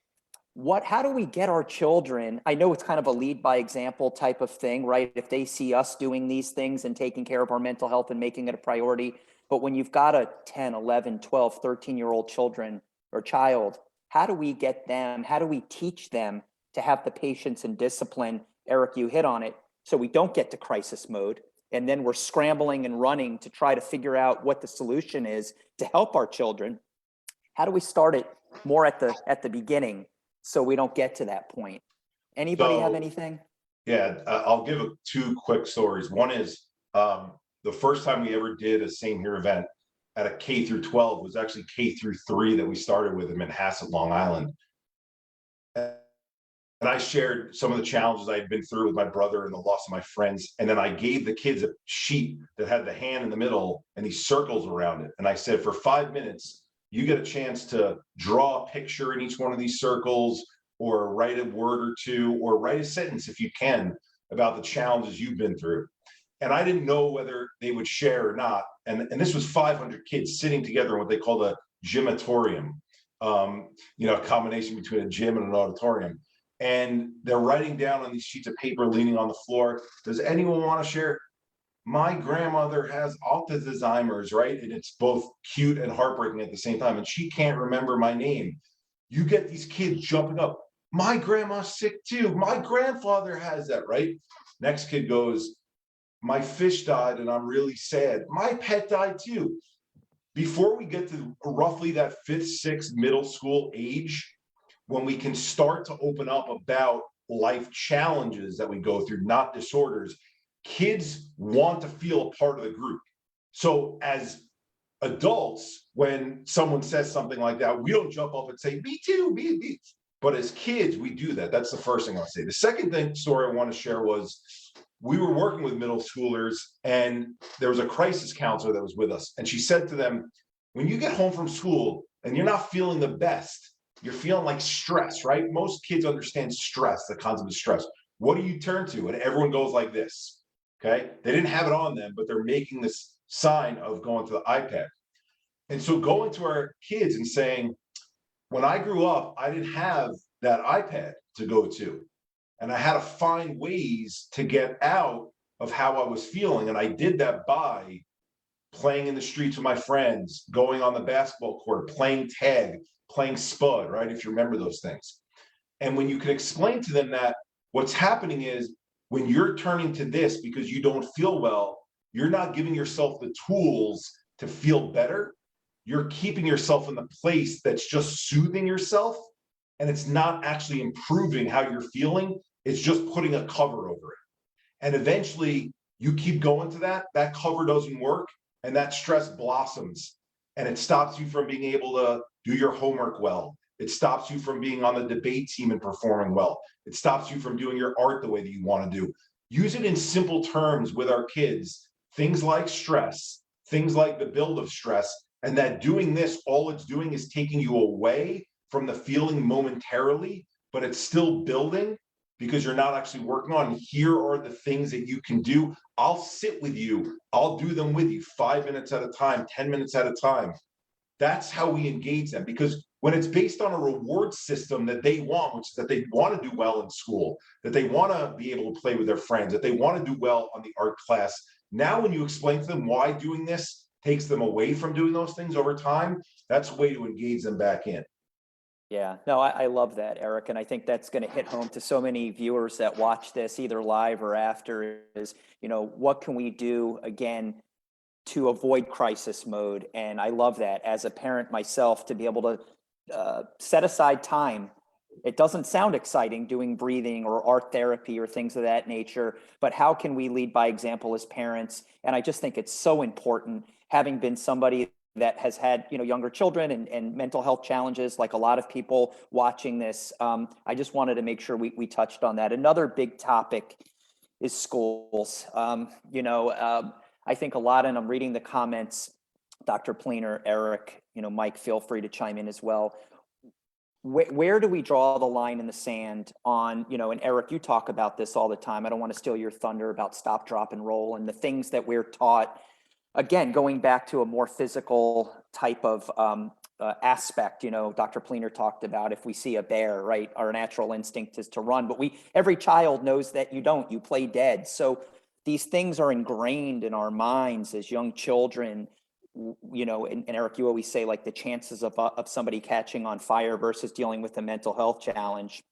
how do we get our children? I know it's kind of a lead by example type of thing, right? If they see us doing these things and taking care of our mental health and making it a priority, but when you've got a 10, 11, 12, 13-year-old children or child, how do we get them? How do we teach them to have the patience and discipline? Eric, you hit on it. So we don't get to crisis mode. and then we're scrambling and running to try to figure out what the solution is to help our children. How do we start it more at the beginning so we don't get to that point? Anybody have anything? Yeah, I'll give two quick stories. One is the first time we ever did a Same Here event at a K through 12 was actually K through 3 that we started with in Manhasset, Long Island. And I shared some of the challenges I had been through with my brother and the loss of my friends. And then I gave the kids a sheet that had the hand in the middle and these circles around it. And I said, for 5 minutes, you get a chance to draw a picture in each one of these circles, or write a word or two, or write a sentence if you can about the challenges you've been through. And I didn't know whether they would share or not. And this was 500 kids sitting together in what they called a gymatorium, a combination between a gym and an auditorium. And they're writing down on these sheets of paper, leaning on the floor. Does anyone want to share? My grandmother has Alzheimer's, right? And it's both cute and heartbreaking at the same time. And she can't remember my name. You get these kids jumping up. My grandma's sick too. My grandfather has that, right? Next kid goes, my fish died and I'm really sad. My pet died too. Before we get to roughly that 5th, 6th middle school age, when we can start to open up about life challenges that we go through, not disorders, kids want to feel a part of the group. So as adults, when someone says something like that, we don't jump up and say, me too, me. But as kids, we do that. That's the first thing I'll say. The second story I want to share was, we were working with middle schoolers and there was a crisis counselor that was with us. And she said to them, when you get home from school and you're not feeling the best, you're feeling like stress, right? Most kids understand stress, the concept of stress. What do you turn to? And everyone goes like this, okay? They didn't have it on them, but they're making this sign of going to the iPad. And so going to our kids and saying, when I grew up, I didn't have that iPad to go to. And I had to find ways to get out of how I was feeling. And I did that by playing in the streets with my friends, going on the basketball court, playing tag, playing spud, right? If you remember those things. And when you can explain to them that what's happening is, when you're turning to this because you don't feel well, you're not giving yourself the tools to feel better. You're keeping yourself in the place that's just soothing yourself. And it's not actually improving how you're feeling. It's just putting a cover over it. And eventually you keep going to that cover doesn't work, and that stress blossoms. And it stops you from being able to do your homework well. It stops you from being on the debate team and performing well. It stops you from doing your art the way that you want to do. Use it in simple terms with our kids. Things like stress, things like the build of stress, and that doing this, all it's doing is taking you away from the feeling momentarily, but it's still building because you're not actually working on. Here are the things that you can do. I'll sit with you. I'll do them with you 5 minutes at a time, 10 minutes at a time. That's how we engage them, because when it's based on a reward system that they want, which is that they want to do well in school, that they want to be able to play with their friends, that they want to do well on the art class. Now, when you explain to them why doing this takes them away from doing those things over time, that's a way to engage them back in. Yeah, no, I love that, Eric. And I think that's going to hit home to so many viewers that watch this either live or after is, what can we do again to avoid crisis mode? And I love that as a parent myself, to be able to set aside time. It doesn't sound exciting doing breathing or art therapy or things of that nature, but how can we lead by example as parents? And I just think it's so important, having been somebody that has had, younger children and mental health challenges, like a lot of people watching this. I just wanted to make sure we touched on that. Another big topic is schools. I think a lot, and I'm reading the comments, Dr. Pleener, Eric, Mike, feel free to chime in as well. Where do we draw the line in the sand on, and Eric, you talk about this all the time. I don't want to steal your thunder about stop, drop, and roll and the things that we're taught. Again, going back to a more physical type of aspect, Dr. Pleener talked about, if we see a bear, right, our natural instinct is to run, but every child knows that you play dead. So these things are ingrained in our minds as young children, and Eric, you always say, like, the chances of somebody catching on fire versus dealing with a mental health challenge.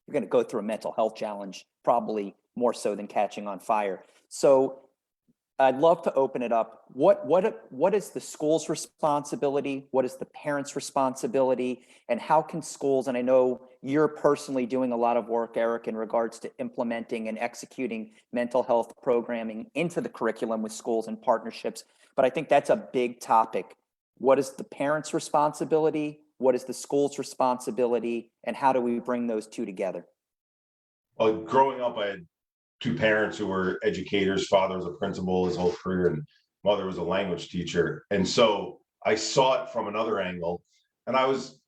You're going to go through a mental health challenge, probably more so than catching on fire. So I'd love to open it up. What is the school's responsibility? What is the parents' responsibility? And how can schools, and I know you're personally doing a lot of work, Eric, in regards to implementing and executing mental health programming into the curriculum with schools and partnerships, but I think that's a big topic. What is the parents' responsibility? What is the school's responsibility? And how do we bring those two together? Well, growing up, I had two parents who were educators. Father was a principal his whole career, and mother was a language teacher. And so I saw it from another angle. And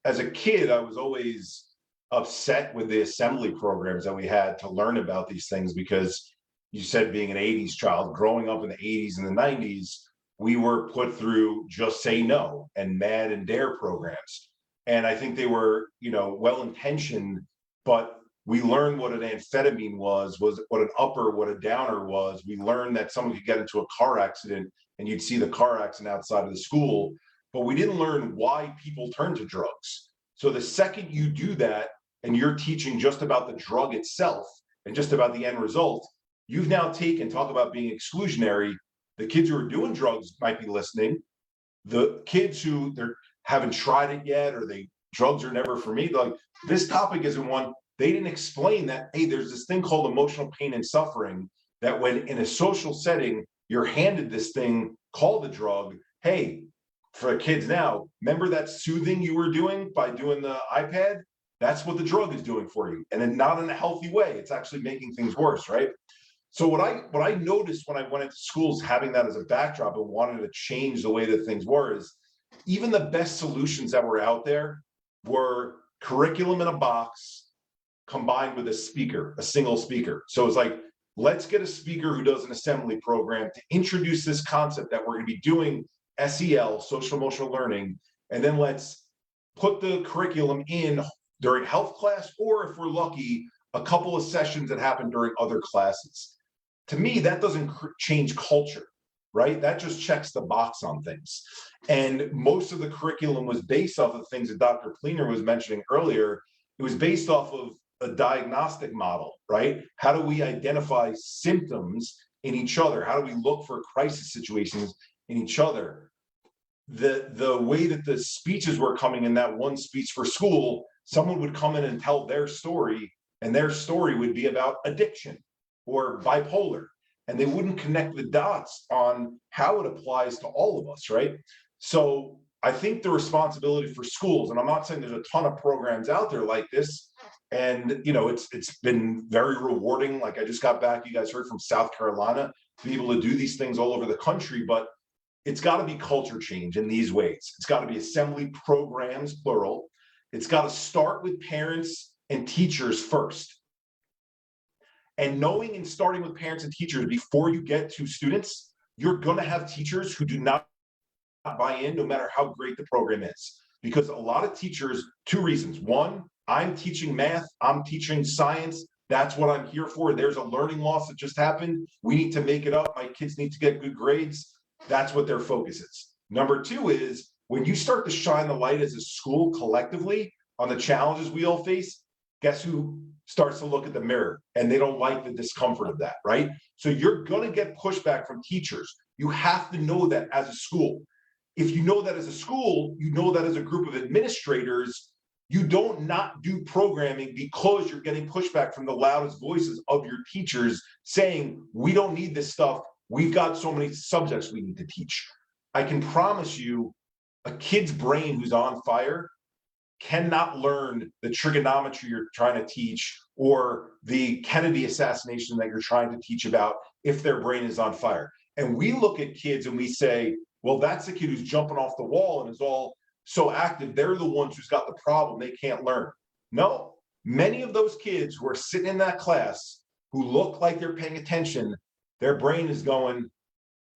as a kid, I was always upset with the assembly programs that we had to learn about these things, because you said, being an 80s child, growing up in the 80s and the 90s, we were put through Just Say No and MAD and DARE programs. And I think they were, well-intentioned, but we learned what an amphetamine was what an upper, what a downer was. We learned that someone could get into a car accident and you'd see the car accident outside of the school, but we didn't learn why people turn to drugs. So the second you do that and you're teaching just about the drug itself and just about the end result, you've now talk about being exclusionary. The kids who are doing drugs might be listening. The kids who haven't tried it yet, or drugs are never for me. Like, this topic isn't one. They didn't explain that, hey, there's this thing called emotional pain and suffering, that when in a social setting, you're handed this thing called a drug. Hey, for the kids now, remember that soothing you were doing by doing the iPad? That's what the drug is doing for you. And then not in a healthy way. It's actually making things worse, right? So what I noticed when I went into schools, having that as a backdrop and wanted to change the way that things were, is even the best solutions that were out there were curriculum in a box combined with a single speaker. So it's like, let's get a speaker who does an assembly program to introduce this concept that we're going to be doing SEL, social emotional learning, and then let's put the curriculum in during health class, or if we're lucky, a couple of sessions that happen during other classes. To me, that doesn't change culture, right? That just checks the box on things. And most of the curriculum was based off of things that Dr. Pleener was mentioning earlier. It was based off of a diagnostic model, right? How do we identify symptoms in each other? How do we look for crisis situations in each other? The way that the speeches were coming in that one speech for school, someone would come in and tell their story, and their story would be about addiction or bipolar, and they wouldn't connect the dots on how it applies to all of us, right? So I think the responsibility for schools, and I'm not saying there's a ton of programs out there like this, and it's been very rewarding. Like, I just got back, you guys heard from South Carolina, to be able to do these things all over the country, but it's got to be culture change in these ways. It's got to be assembly programs, plural. It's got to start with parents and teachers first. And knowing and starting with parents and teachers before you get to students, you're going to have teachers who do not buy in, no matter how great the program is. Because a lot of teachers, two reasons. One, I'm teaching math, I'm teaching science. That's what I'm here for. There's a learning loss that just happened. We need to make it up. My kids need to get good grades. That's what their focus is. Number two is, when you start to shine the light as a school collectively on the challenges we all face, guess who starts to look at the mirror, and they don't like the discomfort of that, right? So you're going to get pushback from teachers. You have to know that as a school. If you know that as a school, you know that as a group of administrators, you don't not do programming because you're getting pushback from the loudest voices of your teachers saying, we don't need this stuff. We've got so many subjects we need to teach. I can promise you, a kid's brain who's on fire cannot learn the trigonometry you're trying to teach or the Kennedy assassination that you're trying to teach about if their brain is on fire. And we look at kids and we say, well, that's the kid who's jumping off the wall and is all so active. They're the ones who's got the problem. They can't learn. No, many of those kids who are sitting in that class who look like they're paying attention, their brain is going,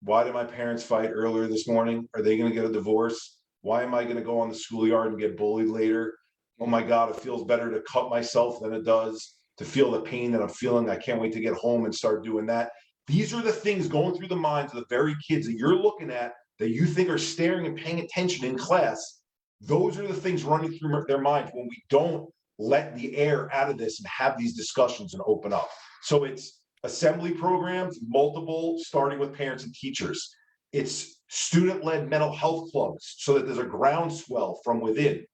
why did my parents fight earlier this morning? Are they going to get a divorce? Why am I going to go on the schoolyard and get bullied later? Oh my God, it feels better to cut myself than it does to feel the pain that I'm feeling. I can't wait to get home and start doing that. These are the things going through the minds of the very kids that you're looking at that you think are staring and paying attention in class. Those are the things running through their minds when we don't let the air out of this and have these discussions and open up. So it's assembly programs, multiple, starting with parents and teachers. It's student-led mental health clubs so that there's a groundswell from within.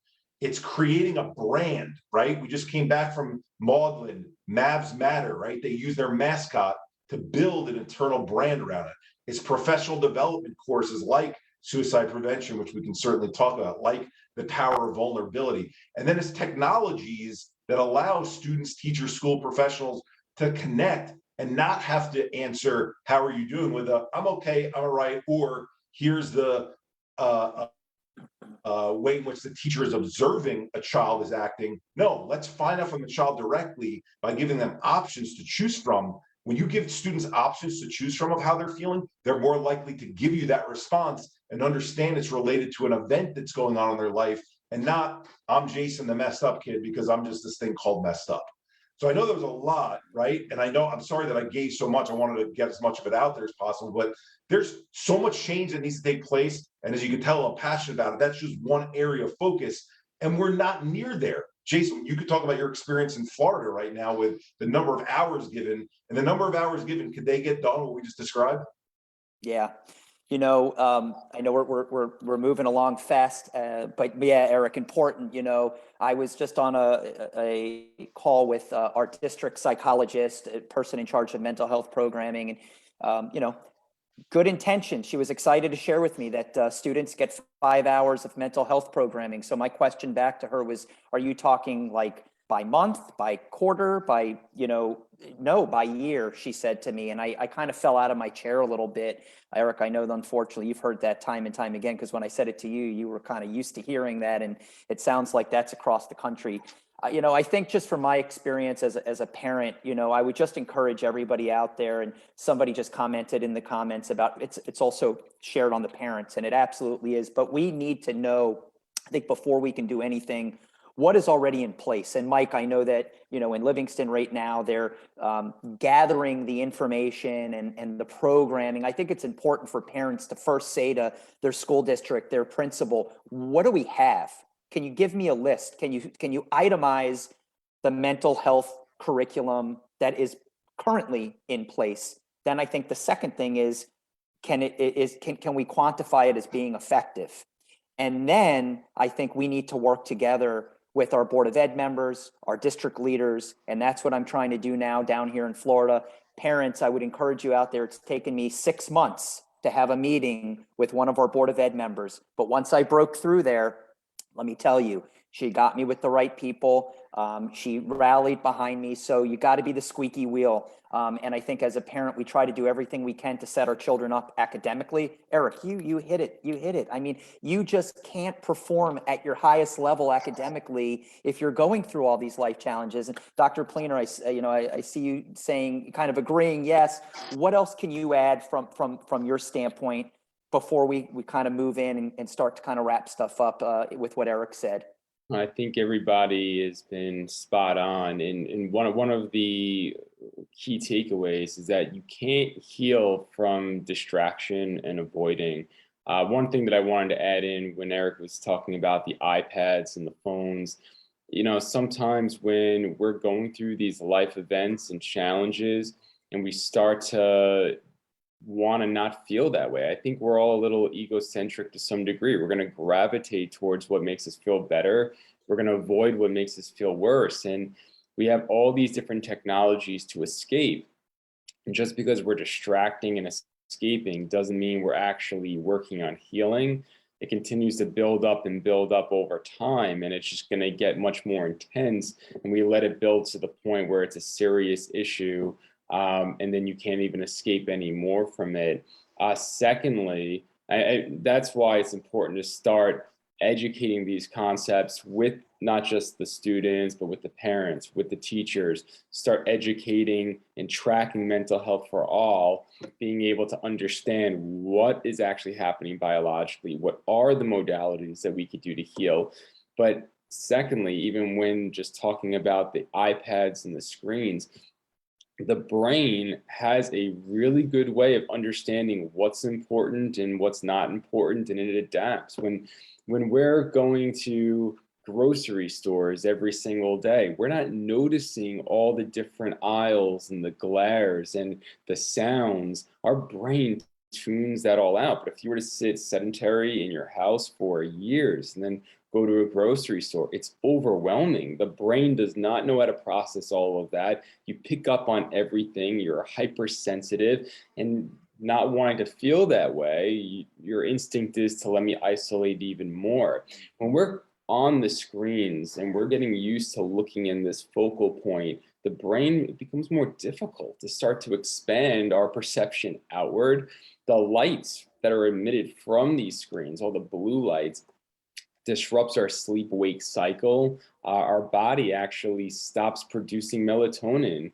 It's creating a brand, right? We just came back from Maudlin, Mavs Matter, right? They use their mascot to build an internal brand around it. It's professional development courses like suicide prevention, which we can certainly talk about, like the power of vulnerability. And then it's technologies that allow students, teachers, school professionals to connect and not have to answer, how are you doing, with a, I'm okay, I'm all right, or here's the way in which the teacher is observing a child is acting. No, let's find out from the child directly by giving them options to choose from. When you give students options to choose from of how they're feeling, they're more likely to give you that response and understand it's related to an event that's going on in their life, and not, I'm Jason, the messed up kid, because I'm just this thing called messed up. So I know there was a lot, right? And I know, I'm sorry that I gave so much. I wanted to get as much of it out there as possible, but there's so much change that needs to take place. And as you can tell, I'm passionate about it. That's just one area of focus. And we're not near there. Jason, you could talk about your experience in Florida right now with the number of hours given, and the number of hours given, could they get done what we just described? Yeah. I know we're moving along fast, but yeah, Eric, important. I was just on a call with our district psychologist, a person in charge of mental health programming, and good intention. She was excited to share with me that students get 5 hours of mental health programming. So my question back to her was, are you talking like by month, by quarter, by, no, by year, she said to me. And I kind of fell out of my chair a little bit. Eric, I know, unfortunately, you've heard that time and time again, because when I said it to you, you were kind of used to hearing that. And it sounds like that's across the country. I think just from my experience as a parent, I would just encourage everybody out there, and somebody just commented in the comments about it's also shared on the parents, and it absolutely is. But we need to know, I think, before we can do anything, what is already in place. And Mike, I know that, in Livingston right now, they're gathering the information and the programming. I think it's important for parents to first say to their school district, their principal, what do we have? Can you give me a list? Can you itemize the mental health curriculum that is currently in place? Then I think the second thing is, can we quantify it as being effective? And then I think we need to work together with our Board of Ed members, our district leaders, and that's what I'm trying to do now down here in Florida. Parents, I would encourage you out there. It's taken me 6 months to have a meeting with one of our Board of Ed members. But once I broke through there, let me tell you, she got me with the right people. She rallied behind me. So you got to be the squeaky wheel. And I think as a parent, we try to do everything we can to set our children up academically. Eric, you hit it. You hit it. I mean, you just can't perform at your highest level academically if you're going through all these life challenges. And Dr. Pleener, I see you saying, kind of agreeing, yes. What else can you add from your standpoint before we kind of move in and start to kind of wrap stuff up with what Eric said? I think everybody has been spot on. And one of the key takeaways is that you can't heal from distraction and avoiding. One thing that I wanted to add in when Eric was talking about the iPads and the phones, sometimes when we're going through these life events and challenges and we start to want to not feel that way, I think we're all a little egocentric to some degree. We're going to gravitate towards what makes us feel better. We're going to avoid what makes us feel worse. And we have all these different technologies to escape. And just because we're distracting and escaping doesn't mean we're actually working on healing. It continues to build up and build up over time, and it's just going to get much more intense. And we let it build to the point where it's a serious issue. And then you can't even escape anymore from it. Secondly, that's why it's important to start educating these concepts with not just the students, but with the parents, with the teachers. Start educating and tracking mental health for all, being able to understand what is actually happening biologically, what are the modalities that we could do to heal. But secondly, even when just talking about the iPads and the screens, the brain has a really good way of understanding what's important and what's not important, and it adapts. When we're going to grocery stores every single day. We're not noticing all the different aisles and the glares and the sounds. Our brain tunes that all out. But if you were to sit sedentary in your house for years and then go to a grocery store, it's overwhelming. The brain does not know how to process all of that. You pick up on everything, you're hypersensitive, and not wanting to feel that way, your instinct is to let me isolate even more. When we're on the screens and we're getting used to looking in this focal point, the brain, it becomes more difficult to start to expand our perception outward. The lights that are emitted from these screens, all the blue lights, disrupts our sleep-wake cycle. Our body actually stops producing melatonin,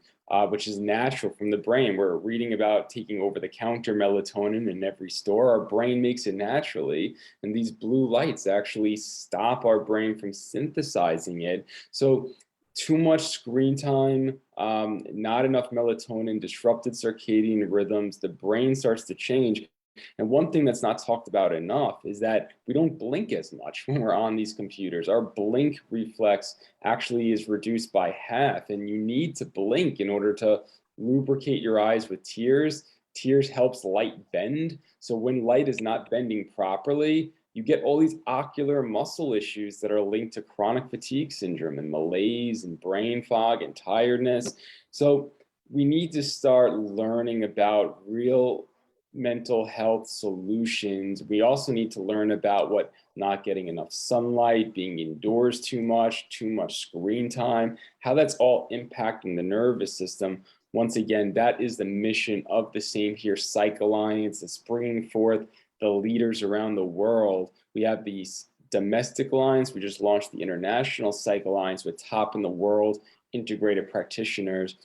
which is natural from the brain. We're reading about taking over-the-counter melatonin in every store. Our brain makes it naturally, and these blue lights actually stop our brain from synthesizing it. So too much screen time, not enough melatonin, disrupted circadian rhythms, the brain starts to change. And one thing that's not talked about enough is that we don't blink as much when we're on these computers. Our blink reflex actually is reduced by half, and you need to blink in order to lubricate your eyes with tears. Tears helps light bend. So when light is not bending properly, you get all these ocular muscle issues that are linked to chronic fatigue syndrome and malaise and brain fog and tiredness. So we need to start learning about real mental health solutions. We also need to learn about what not getting enough sunlight, being indoors too much screen time, how that's all impacting the nervous system. Once again, that is the mission of the Same Here Psych Alliance. It's bringing forth the leaders around the world. We have these domestic alliance. We just launched the International Psych Alliance with top in the world integrated practitioners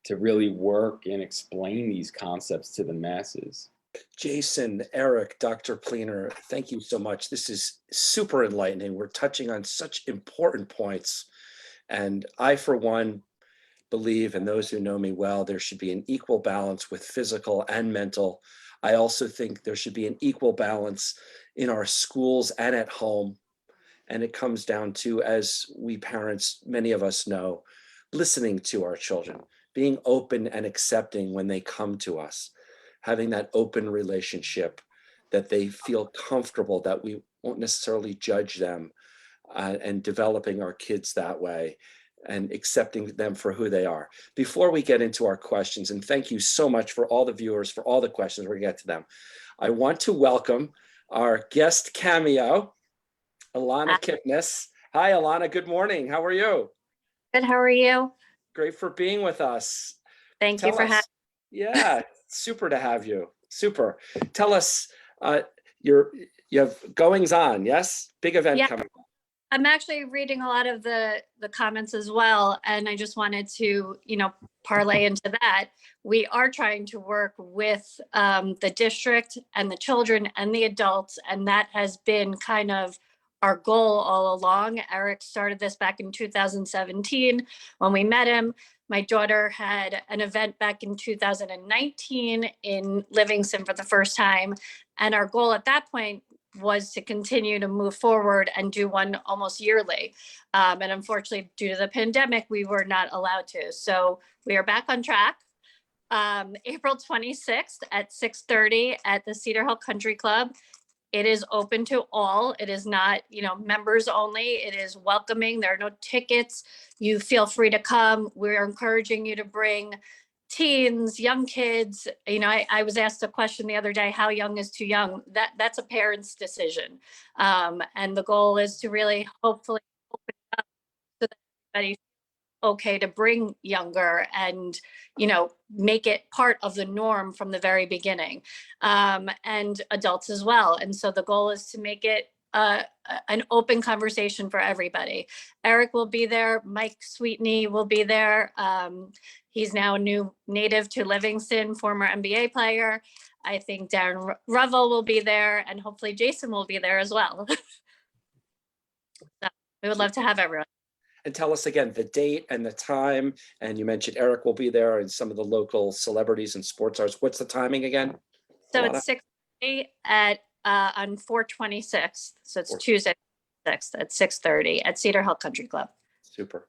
to really work and explain these concepts to the masses. Jason, Eric, Dr. Pleener, thank you so much. This is super enlightening. We're touching on such important points. And I, for one, believe, and those who know me well, there should be an equal balance with physical and mental. I also think there should be an equal balance in our schools and at home. And it comes down to, as we parents, many of us know, listening to our children, being open and accepting when they come to us, having that open relationship, that they feel comfortable, that we won't necessarily judge them, and developing our kids that way and accepting them for who they are. Before we get into our questions, and thank you so much for all the viewers, for all the questions, we're gonna get to them. I want to welcome our guest cameo, Alana Kipnis. Hi, Alana, good morning. How are you? Good, how are you? Great for being with us. Thank you for having me. Yeah, super to have you. Super. Tell us, you have goings on, yes? Big event coming. I'm actually reading a lot of the comments as well, and I just wanted to, parlay into that. We are trying to work with the district and the children and the adults, and that has been kind of our goal all along. Eric started this back in 2017 when we met him. My daughter had an event back in 2019 in Livingston for the first time. And our goal at that point was to continue to move forward and do one almost yearly. And unfortunately, due to the pandemic, we were not allowed to. So we are back on track. April 26th at 6:30 at the Cedar Hill Country Club. It is open to all. It is not, members only. It is welcoming. There are no tickets. You feel free to come. We're encouraging you to bring teens, young kids. I was asked a question the other day, how young is too young? That's a parent's decision. And the goal is to really hopefully open it up so that everybody's okay to bring younger and, make it part of the norm from the very beginning, and adults as well. And so the goal is to make it an open conversation for everybody. Eric will be there. Mike Sweetney will be there. He's now a new native to Livingston, former NBA player. I think Darren Revel will be there, and hopefully Jason will be there as well. So we would love to have everyone. And tell us again the date and the time. And you mentioned Eric will be there and some of the local celebrities and sports stars. What's the timing again? So it's 6:30 at on 4/26. So it's Tuesday. 6th at 6:30 at Cedar Hill Country Club. Super.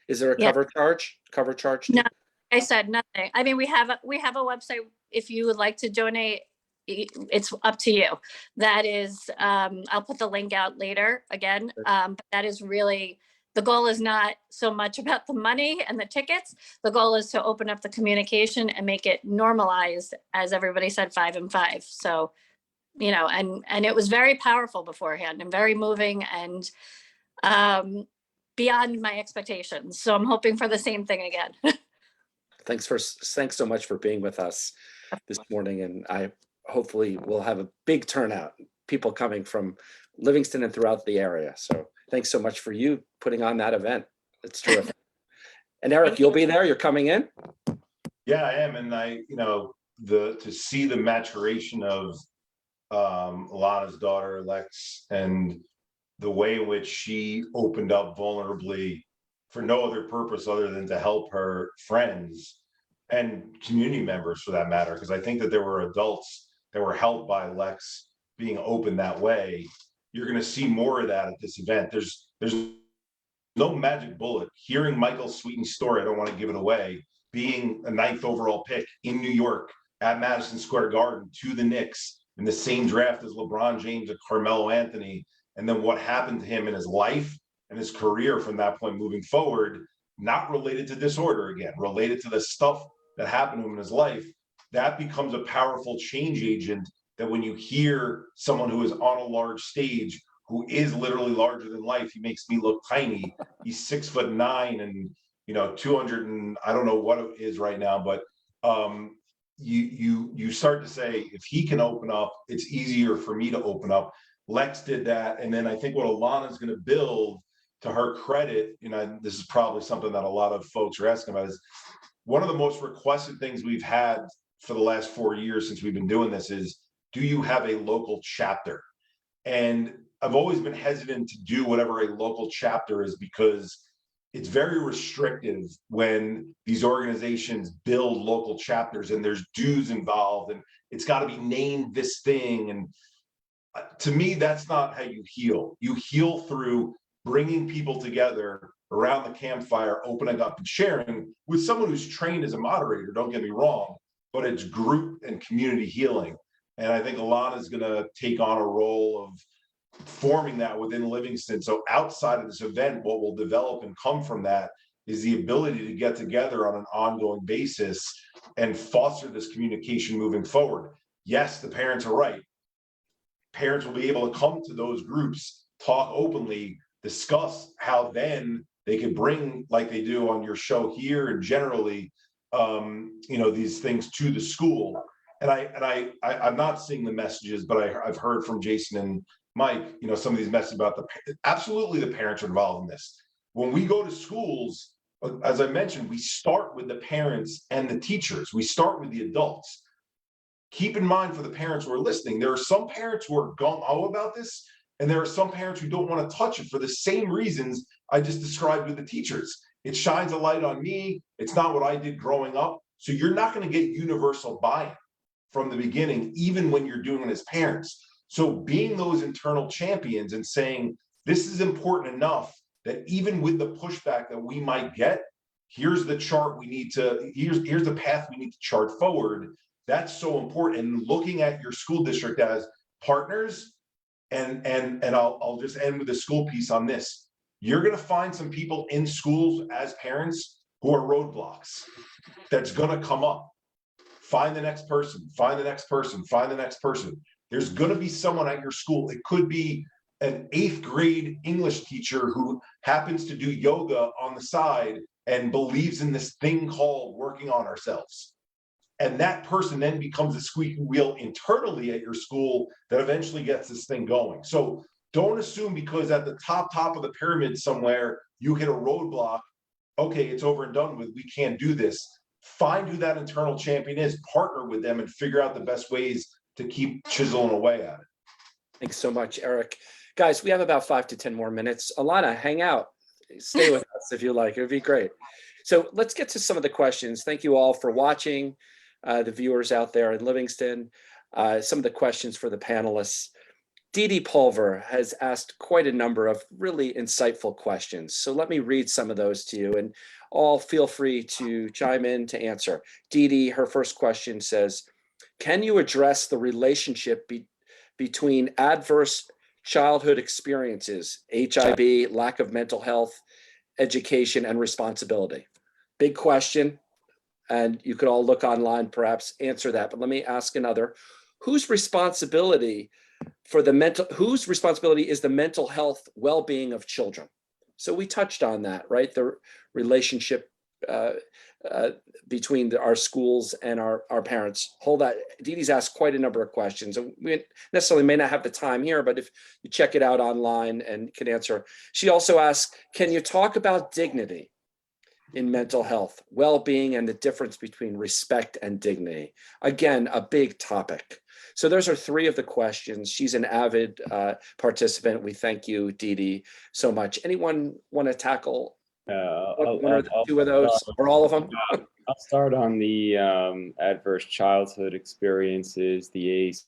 Is there a Yeah. cover charge? Cover charge? No, I said nothing. I mean, we have a website. If you would like to donate, it's up to you. That is, I'll put the link out later again. But that is really, the goal is not so much about the money and the tickets. The goal is to open up the communication and make it normalized, as everybody said, 5 and 5. So, and it was very powerful beforehand and very moving and beyond my expectations. So I'm hoping for the same thing again. Thanks so much for being with us this morning. And I hopefully will have a big turnout, people coming from Livingston and throughout the area. So thanks so much for you putting on that event. It's terrific. And Eric, you'll be there? You're coming in? Yeah, I am. And to see the maturation of Alana's daughter, Lex, and the way in which she opened up vulnerably for no other purpose other than to help her friends and community members, for that matter, because I think that there were adults that were helped by Lex being open that way. You're going to see more of that at this event. There's no magic bullet. Hearing Michael Sweeten's story, I don't want to give it away, being a 9th overall pick in New York at Madison Square Garden to the Knicks in the same draft as LeBron James and Carmelo Anthony, and then what happened to him in his life and his career from that point moving forward, not related to disorder again, related to the stuff that happened to him in his life, that becomes a powerful change agent. That when you hear someone who is on a large stage, who is literally larger than life, he makes me look tiny. He's 6'9" and 200 and I don't know what it is right now, but you start to say, if he can open up, it's easier for me to open up. Lex did that. And then I think what Alana's going to build, to her credit, this is probably something that a lot of folks are asking about, is one of the most requested things we've had for the last 4 years since we've been doing this is, do you have a local chapter? And I've always been hesitant to do whatever a local chapter is, because it's very restrictive when these organizations build local chapters and there's dues involved and it's got to be named this thing. And to me, that's not how you heal. You heal through bringing people together around the campfire, opening up and sharing with someone who's trained as a moderator, don't get me wrong, but it's group and community healing. And I think Alana is going to take on a role of forming that within Livingston. So outside of this event, what will develop and come from that is the ability to get together on an ongoing basis and foster this communication moving forward. Yes, the parents are right. Parents will be able to come to those groups, talk openly, discuss how then they can bring, like they do on your show here, and generally, these things to the school. And I'm not seeing the messages, but I've heard from Jason and Mike, some of these messages about absolutely the parents are involved in this. When we go to schools, as I mentioned, we start with the parents and the teachers. We start with the adults. Keep in mind, for the parents who are listening, there are some parents who are gung-ho about this, and there are some parents who don't want to touch it for the same reasons I just described with the teachers. It shines a light on me. It's not what I did growing up. So you're not going to get universal buy-in from the beginning, even when you're doing it as parents. So being those internal champions and saying, this is important enough that even with the pushback that we might get, here's the chart we need to, here's the path we need to chart forward. That's so important. And looking at your school district as partners, and I'll just end with the school piece on this. You're going to find some people in schools as parents who are roadblocks. That's going to come up. Find the next person, find the next person, find the next person. There's going to be someone at your school. It could be an 8th grade English teacher who happens to do yoga on the side and believes in this thing called working on ourselves. And that person then becomes a squeaky wheel internally at your school that eventually gets this thing going. So don't assume because at the top of the pyramid somewhere, you hit a roadblock. Okay, it's over and done with. We can't do this. Find who that internal champion is, partner with them, and figure out the best ways to keep chiseling away at it. Thanks so much, Eric. Guys, we have about 5 to 10 more minutes. Alana, hang out. Stay with us if you like. It would be great. So let's get to some of the questions. Thank you all for watching, the viewers out there in Livingston. Some of the questions for the panelists. Dee Dee Pulver has asked quite a number of really insightful questions. So let me read some of those to you, and all feel free to chime in to answer. Dee Dee, her first question says, can you address the relationship between adverse childhood experiences, HIV, lack of mental health, education, and responsibility? Big question, and you could all look online, perhaps answer that. But let me ask another. Whose responsibility is the mental health well-being of children? So we touched on that, right? The relationship between our schools and our parents. Hold that. Dee Dee's asked quite a number of questions, and we necessarily may not have the time here, but if you check it out online and can answer. She also asked, can you talk about dignity in mental health, well-being, and the difference between respect and dignity? Again, a big topic. So those are three of the questions. She's an avid participant. We thank you, Dee Dee, so much. Anyone want to tackle one or two of those, or all of them? I'll start on the adverse childhood experiences, the ACE.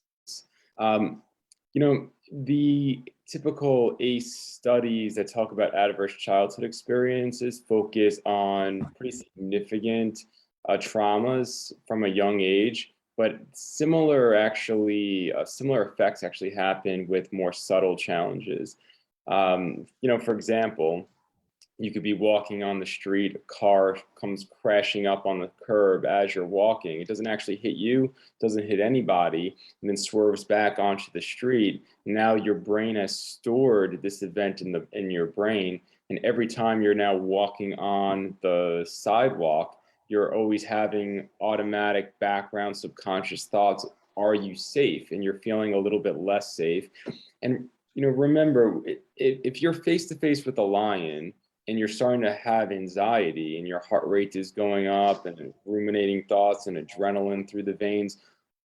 The typical ACE studies that talk about adverse childhood experiences focus on pretty significant traumas from a young age, but similar effects actually happen with more subtle challenges. For example, you could be walking on the street, a car comes crashing up on the curb as you're walking. It doesn't actually hit you, doesn't hit anybody, and then swerves back onto the street. Now your brain has stored this event in your brain, and every time you're now walking on the sidewalk, you're always having automatic background subconscious thoughts. Are you safe? And you're feeling a little bit less safe. And remember, if you're face to face with a lion, and you're starting to have anxiety and your heart rate is going up and ruminating thoughts and adrenaline through the veins,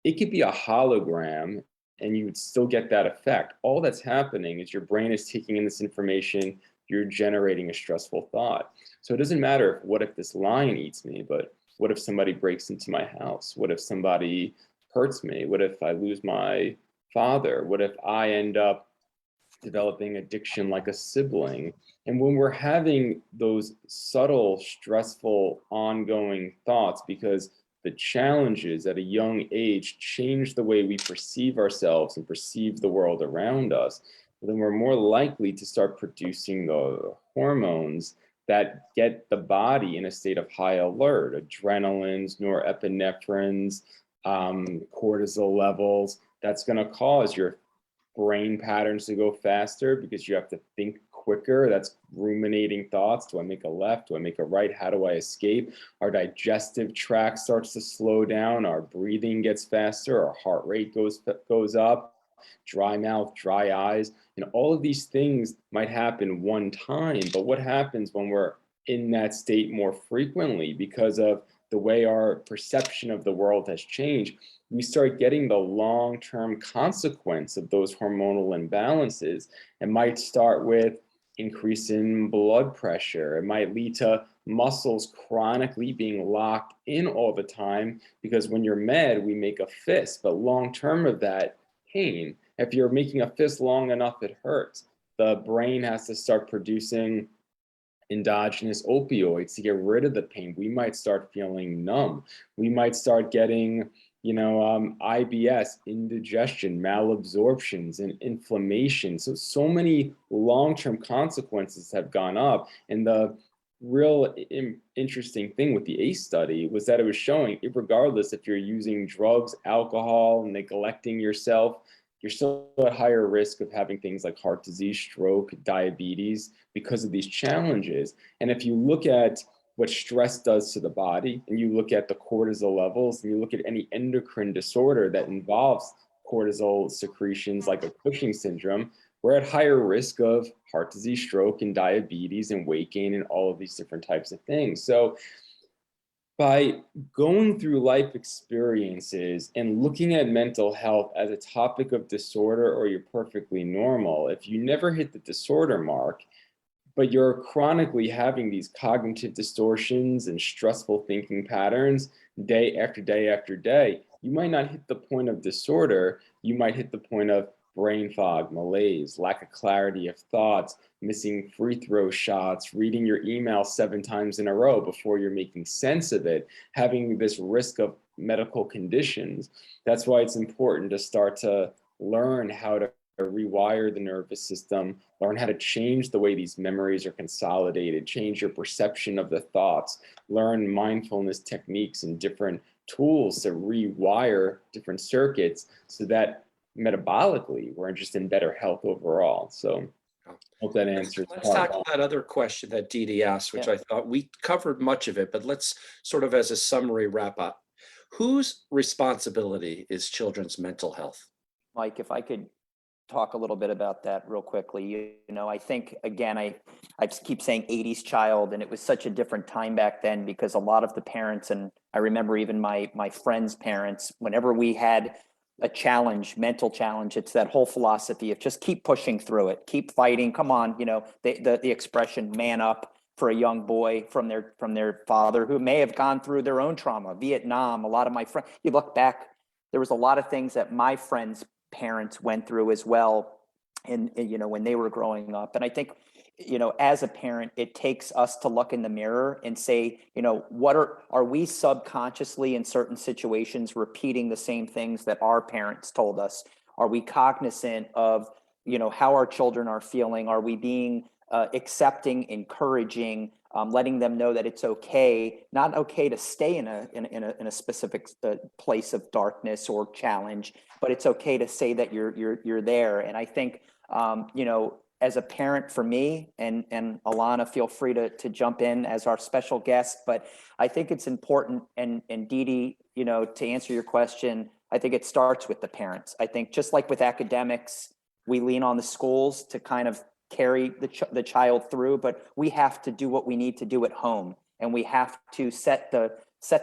it could be a hologram and you would still get that effect. All that's happening is your brain is taking in this information, you're generating a stressful thought. So it doesn't matter what if this lion eats me, but what if somebody breaks into my house? What if somebody hurts me? What if I lose my father? What if I end up developing addiction like a sibling? And when we're having those subtle, stressful, ongoing thoughts, because the challenges at a young age change the way we perceive ourselves and perceive the world around us, then we're more likely to start producing the hormones that get the body in a state of high alert: adrenalines, norepinephrines, cortisol levels. That's going to cause your brain patterns to go faster because you have to think quicker. That's ruminating thoughts. Do I make a left? Do I make a right? How do I escape? Our digestive tract starts to slow down. Our breathing gets faster. Our heart rate goes up. Dry mouth, dry eyes. And all of these things might happen one time, but what happens when we're in that state more frequently because of the way our perception of the world has changed? We start getting the long-term consequence of those hormonal imbalances. It might start with increase in blood pressure. It might lead to muscles chronically being locked in all the time, because when you're mad, we make a fist, but long-term of that pain, if you're making a fist long enough, it hurts. The brain has to start producing endogenous opioids to get rid of the pain. We might start feeling numb. We might start getting IBS, indigestion, malabsorptions, and inflammation. So many long-term consequences have gone up. And the real interesting thing with the ACE study was that it was showing, regardless if you're using drugs, alcohol, neglecting yourself, you're still at higher risk of having things like heart disease, stroke, diabetes because of these challenges. And if you look at what stress does to the body, and you look at the cortisol levels, and you look at any endocrine disorder that involves cortisol secretions like a Cushing syndrome, we're at higher risk of heart disease, stroke, and diabetes, and weight gain, and all of these different types of things. So by going through life experiences and looking at mental health as a topic of disorder, or you're perfectly normal, if you never hit the disorder mark, but you're chronically having these cognitive distortions and stressful thinking patterns day after day after day, you might not hit the point of disorder. You might hit the point of brain fog, malaise, lack of clarity of thoughts, missing free throw shots, reading your email 7 times in a row before you're making sense of it, having this risk of medical conditions. That's why it's important to start to learn how to rewire the nervous system, learn how to change the way these memories are consolidated, change your perception of the thoughts, learn mindfulness techniques and different tools to rewire different circuits so that metabolically we're just in better health overall. So hope that answers. Let's tackle that other question that Dee Dee asked, which I thought we covered much of it, but let's sort of as a summary wrap up. Whose responsibility is children's mental health? Mike, if I could talk a little bit about that real quickly. You know, I think, again, I just keep saying 80s child, and it was such a different time back then because a lot of the parents, and I remember even my friends' parents, whenever we had a challenge, mental challenge, it's that whole philosophy of just keep pushing through it, keep fighting, come on, you know, the expression man up for a young boy from their father who may have gone through their own trauma, Vietnam. A lot of my friends, you look back, there was a lot of things that my friends' parents went through as well, and you know, when they were growing up. And I think, you know, as a parent, it takes us to look in the mirror and say, you know, what are we subconsciously in certain situations repeating the same things that our parents told us? Are we cognizant of, you know, how our children are feeling? Are we being accepting, encouraging, letting them know that it's okay, not okay to stay in a specific place of darkness or challenge, but it's okay to say that you're there. And I think, you know, as a parent for me, and Alana, feel free to jump in as our special guest, but I think it's important, and Dee Dee, you know, to answer your question, I think it starts with the parents. I think just like with academics, we lean on the schools to kind of carry the child through, but we have to do what we need to do at home, and we have to set the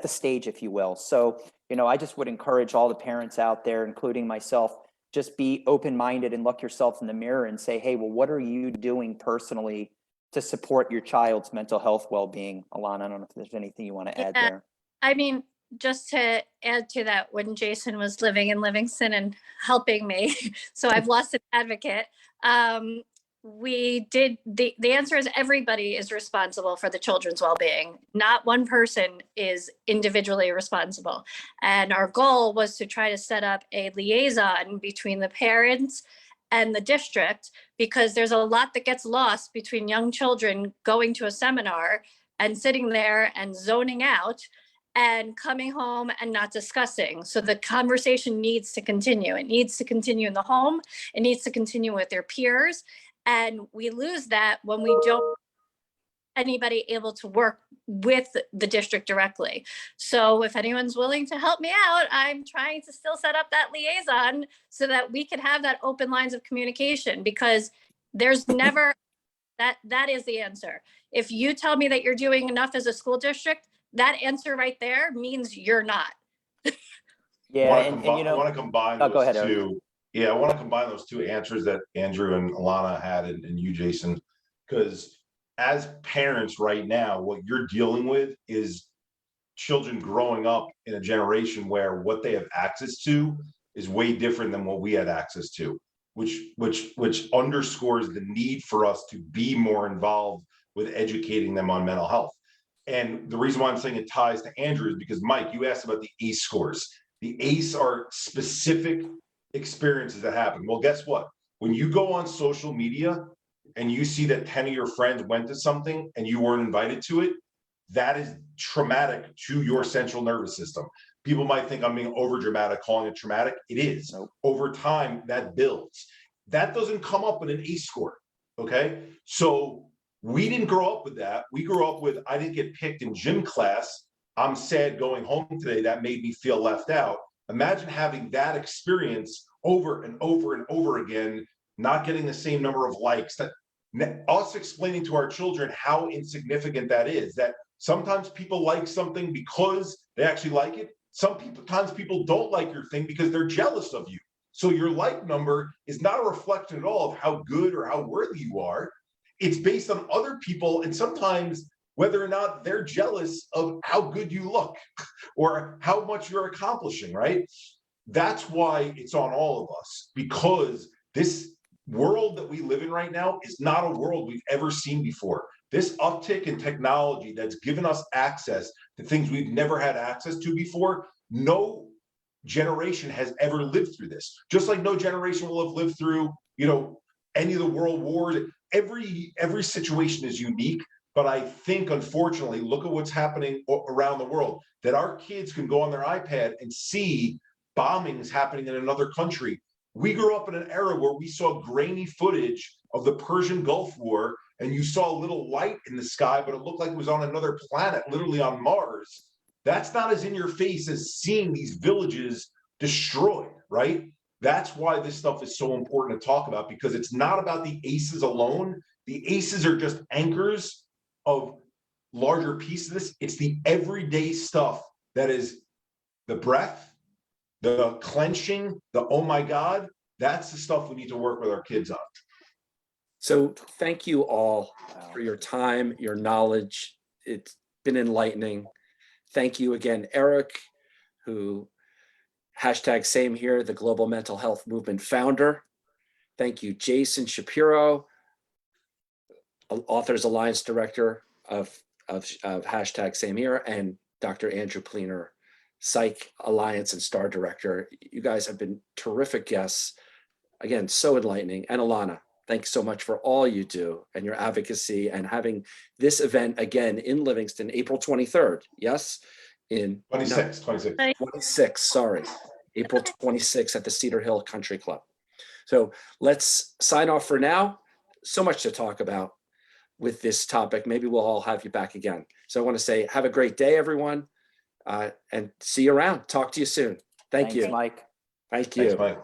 stage, if you will. So, you know, I just would encourage all the parents out there, including myself, just be open-minded and look yourself in the mirror and say, hey, well, what are you doing personally to support your child's mental health well-being? Alana, I don't know if there's anything you want to add there. I mean, just to add to that, when Jason was living in Livingston and helping me, so I've lost an advocate. We did, the answer is everybody is responsible for the children's well-being. Not one person is individually responsible. And our goal was to try to set up a liaison between the parents and the district, because there's a lot that gets lost between young children going to a seminar and sitting there and zoning out and coming home and not discussing. So the conversation needs to continue. It needs to continue in the home. It needs to continue with their peers. And we lose that when we don't anybody able to work with the district directly. So if anyone's willing to help me out, I'm trying to still set up that liaison so that we can have that open lines of communication, because there's never that is the answer. If you tell me that you're doing enough as a school district, that answer right there means you're not. Yeah, I and you know, want to combine go ahead, those Eric. two. Yeah, I want to combine those two answers that Andrew and Alana had, and you, Jason, because as parents right now, what you're dealing with is children growing up in a generation where what they have access to is way different than what we had access to, which underscores the need for us to be more involved with educating them on mental health. And the reason why I'm saying it ties to Andrew is because, Mike, you asked about the ACE scores. The ACE are specific experiences that happen. Well, guess what? When you go on social media and you see that 10 of your friends went to something and you weren't invited to it, that is traumatic to your central nervous system. People might think I'm being over dramatic calling it traumatic. It is. Nope. Over time, that builds. That doesn't come up with an ACE score. Okay. So we didn't grow up with that. We grew up with, I didn't get picked in gym class. I'm sad going home today. That made me feel left out. Imagine having that experience over and over and over again, not getting the same number of likes. That us explaining to our children how insignificant that is, that sometimes people like something because they actually like it. Sometimes people don't like your thing because they're jealous of you. So your like number is not a reflection at all of how good or how worthy you are. It's based on other people, and sometimes whether or not they're jealous of how good you look or how much you're accomplishing, right? That's why it's on all of us, because this world that we live in right now is not a world we've ever seen before. This uptick in technology that's given us access to things we've never had access to before, no generation has ever lived through this. Just like no generation will have lived through, any of the world wars. Every situation is unique, but I think, unfortunately, look at what's happening around the world, that our kids can go on their iPad and see bombings happening in another country. We grew up in an era where we saw grainy footage of the Persian Gulf War, and you saw a little light in the sky, but it looked like it was on another planet, literally on Mars. That's not as in your face as seeing these villages destroyed, right? That's why this stuff is so important to talk about, because it's not about the ACEs alone. The ACEs are just anchors of larger pieces of this. It's the everyday stuff that is the breath, the clenching, the oh my God. That's the stuff we need to work with our kids on. So thank you all for your time, your knowledge. It's been enlightening. Thank you again, Eric, who #same here, the Global Mental Health Movement founder. Thank you, Jason Shapiro, Authors Alliance Director of #same here, and Dr. Andrew Pleener, Psych Alliance and STARR Director. You guys have been terrific guests. Again, so enlightening. And Alana, thanks so much for all you do and your advocacy and having this event again in Livingston, April 23rd. Yes? In 26. 26, sorry. April 26th at the Cedar Hill Country Club. So let's sign off for now. So much to talk about with this topic. Maybe we'll all have you back again. So I want to say, have a great day, everyone, and see you around. Talk to you soon. Thank you. Mike. Thank you. Thanks, Mike.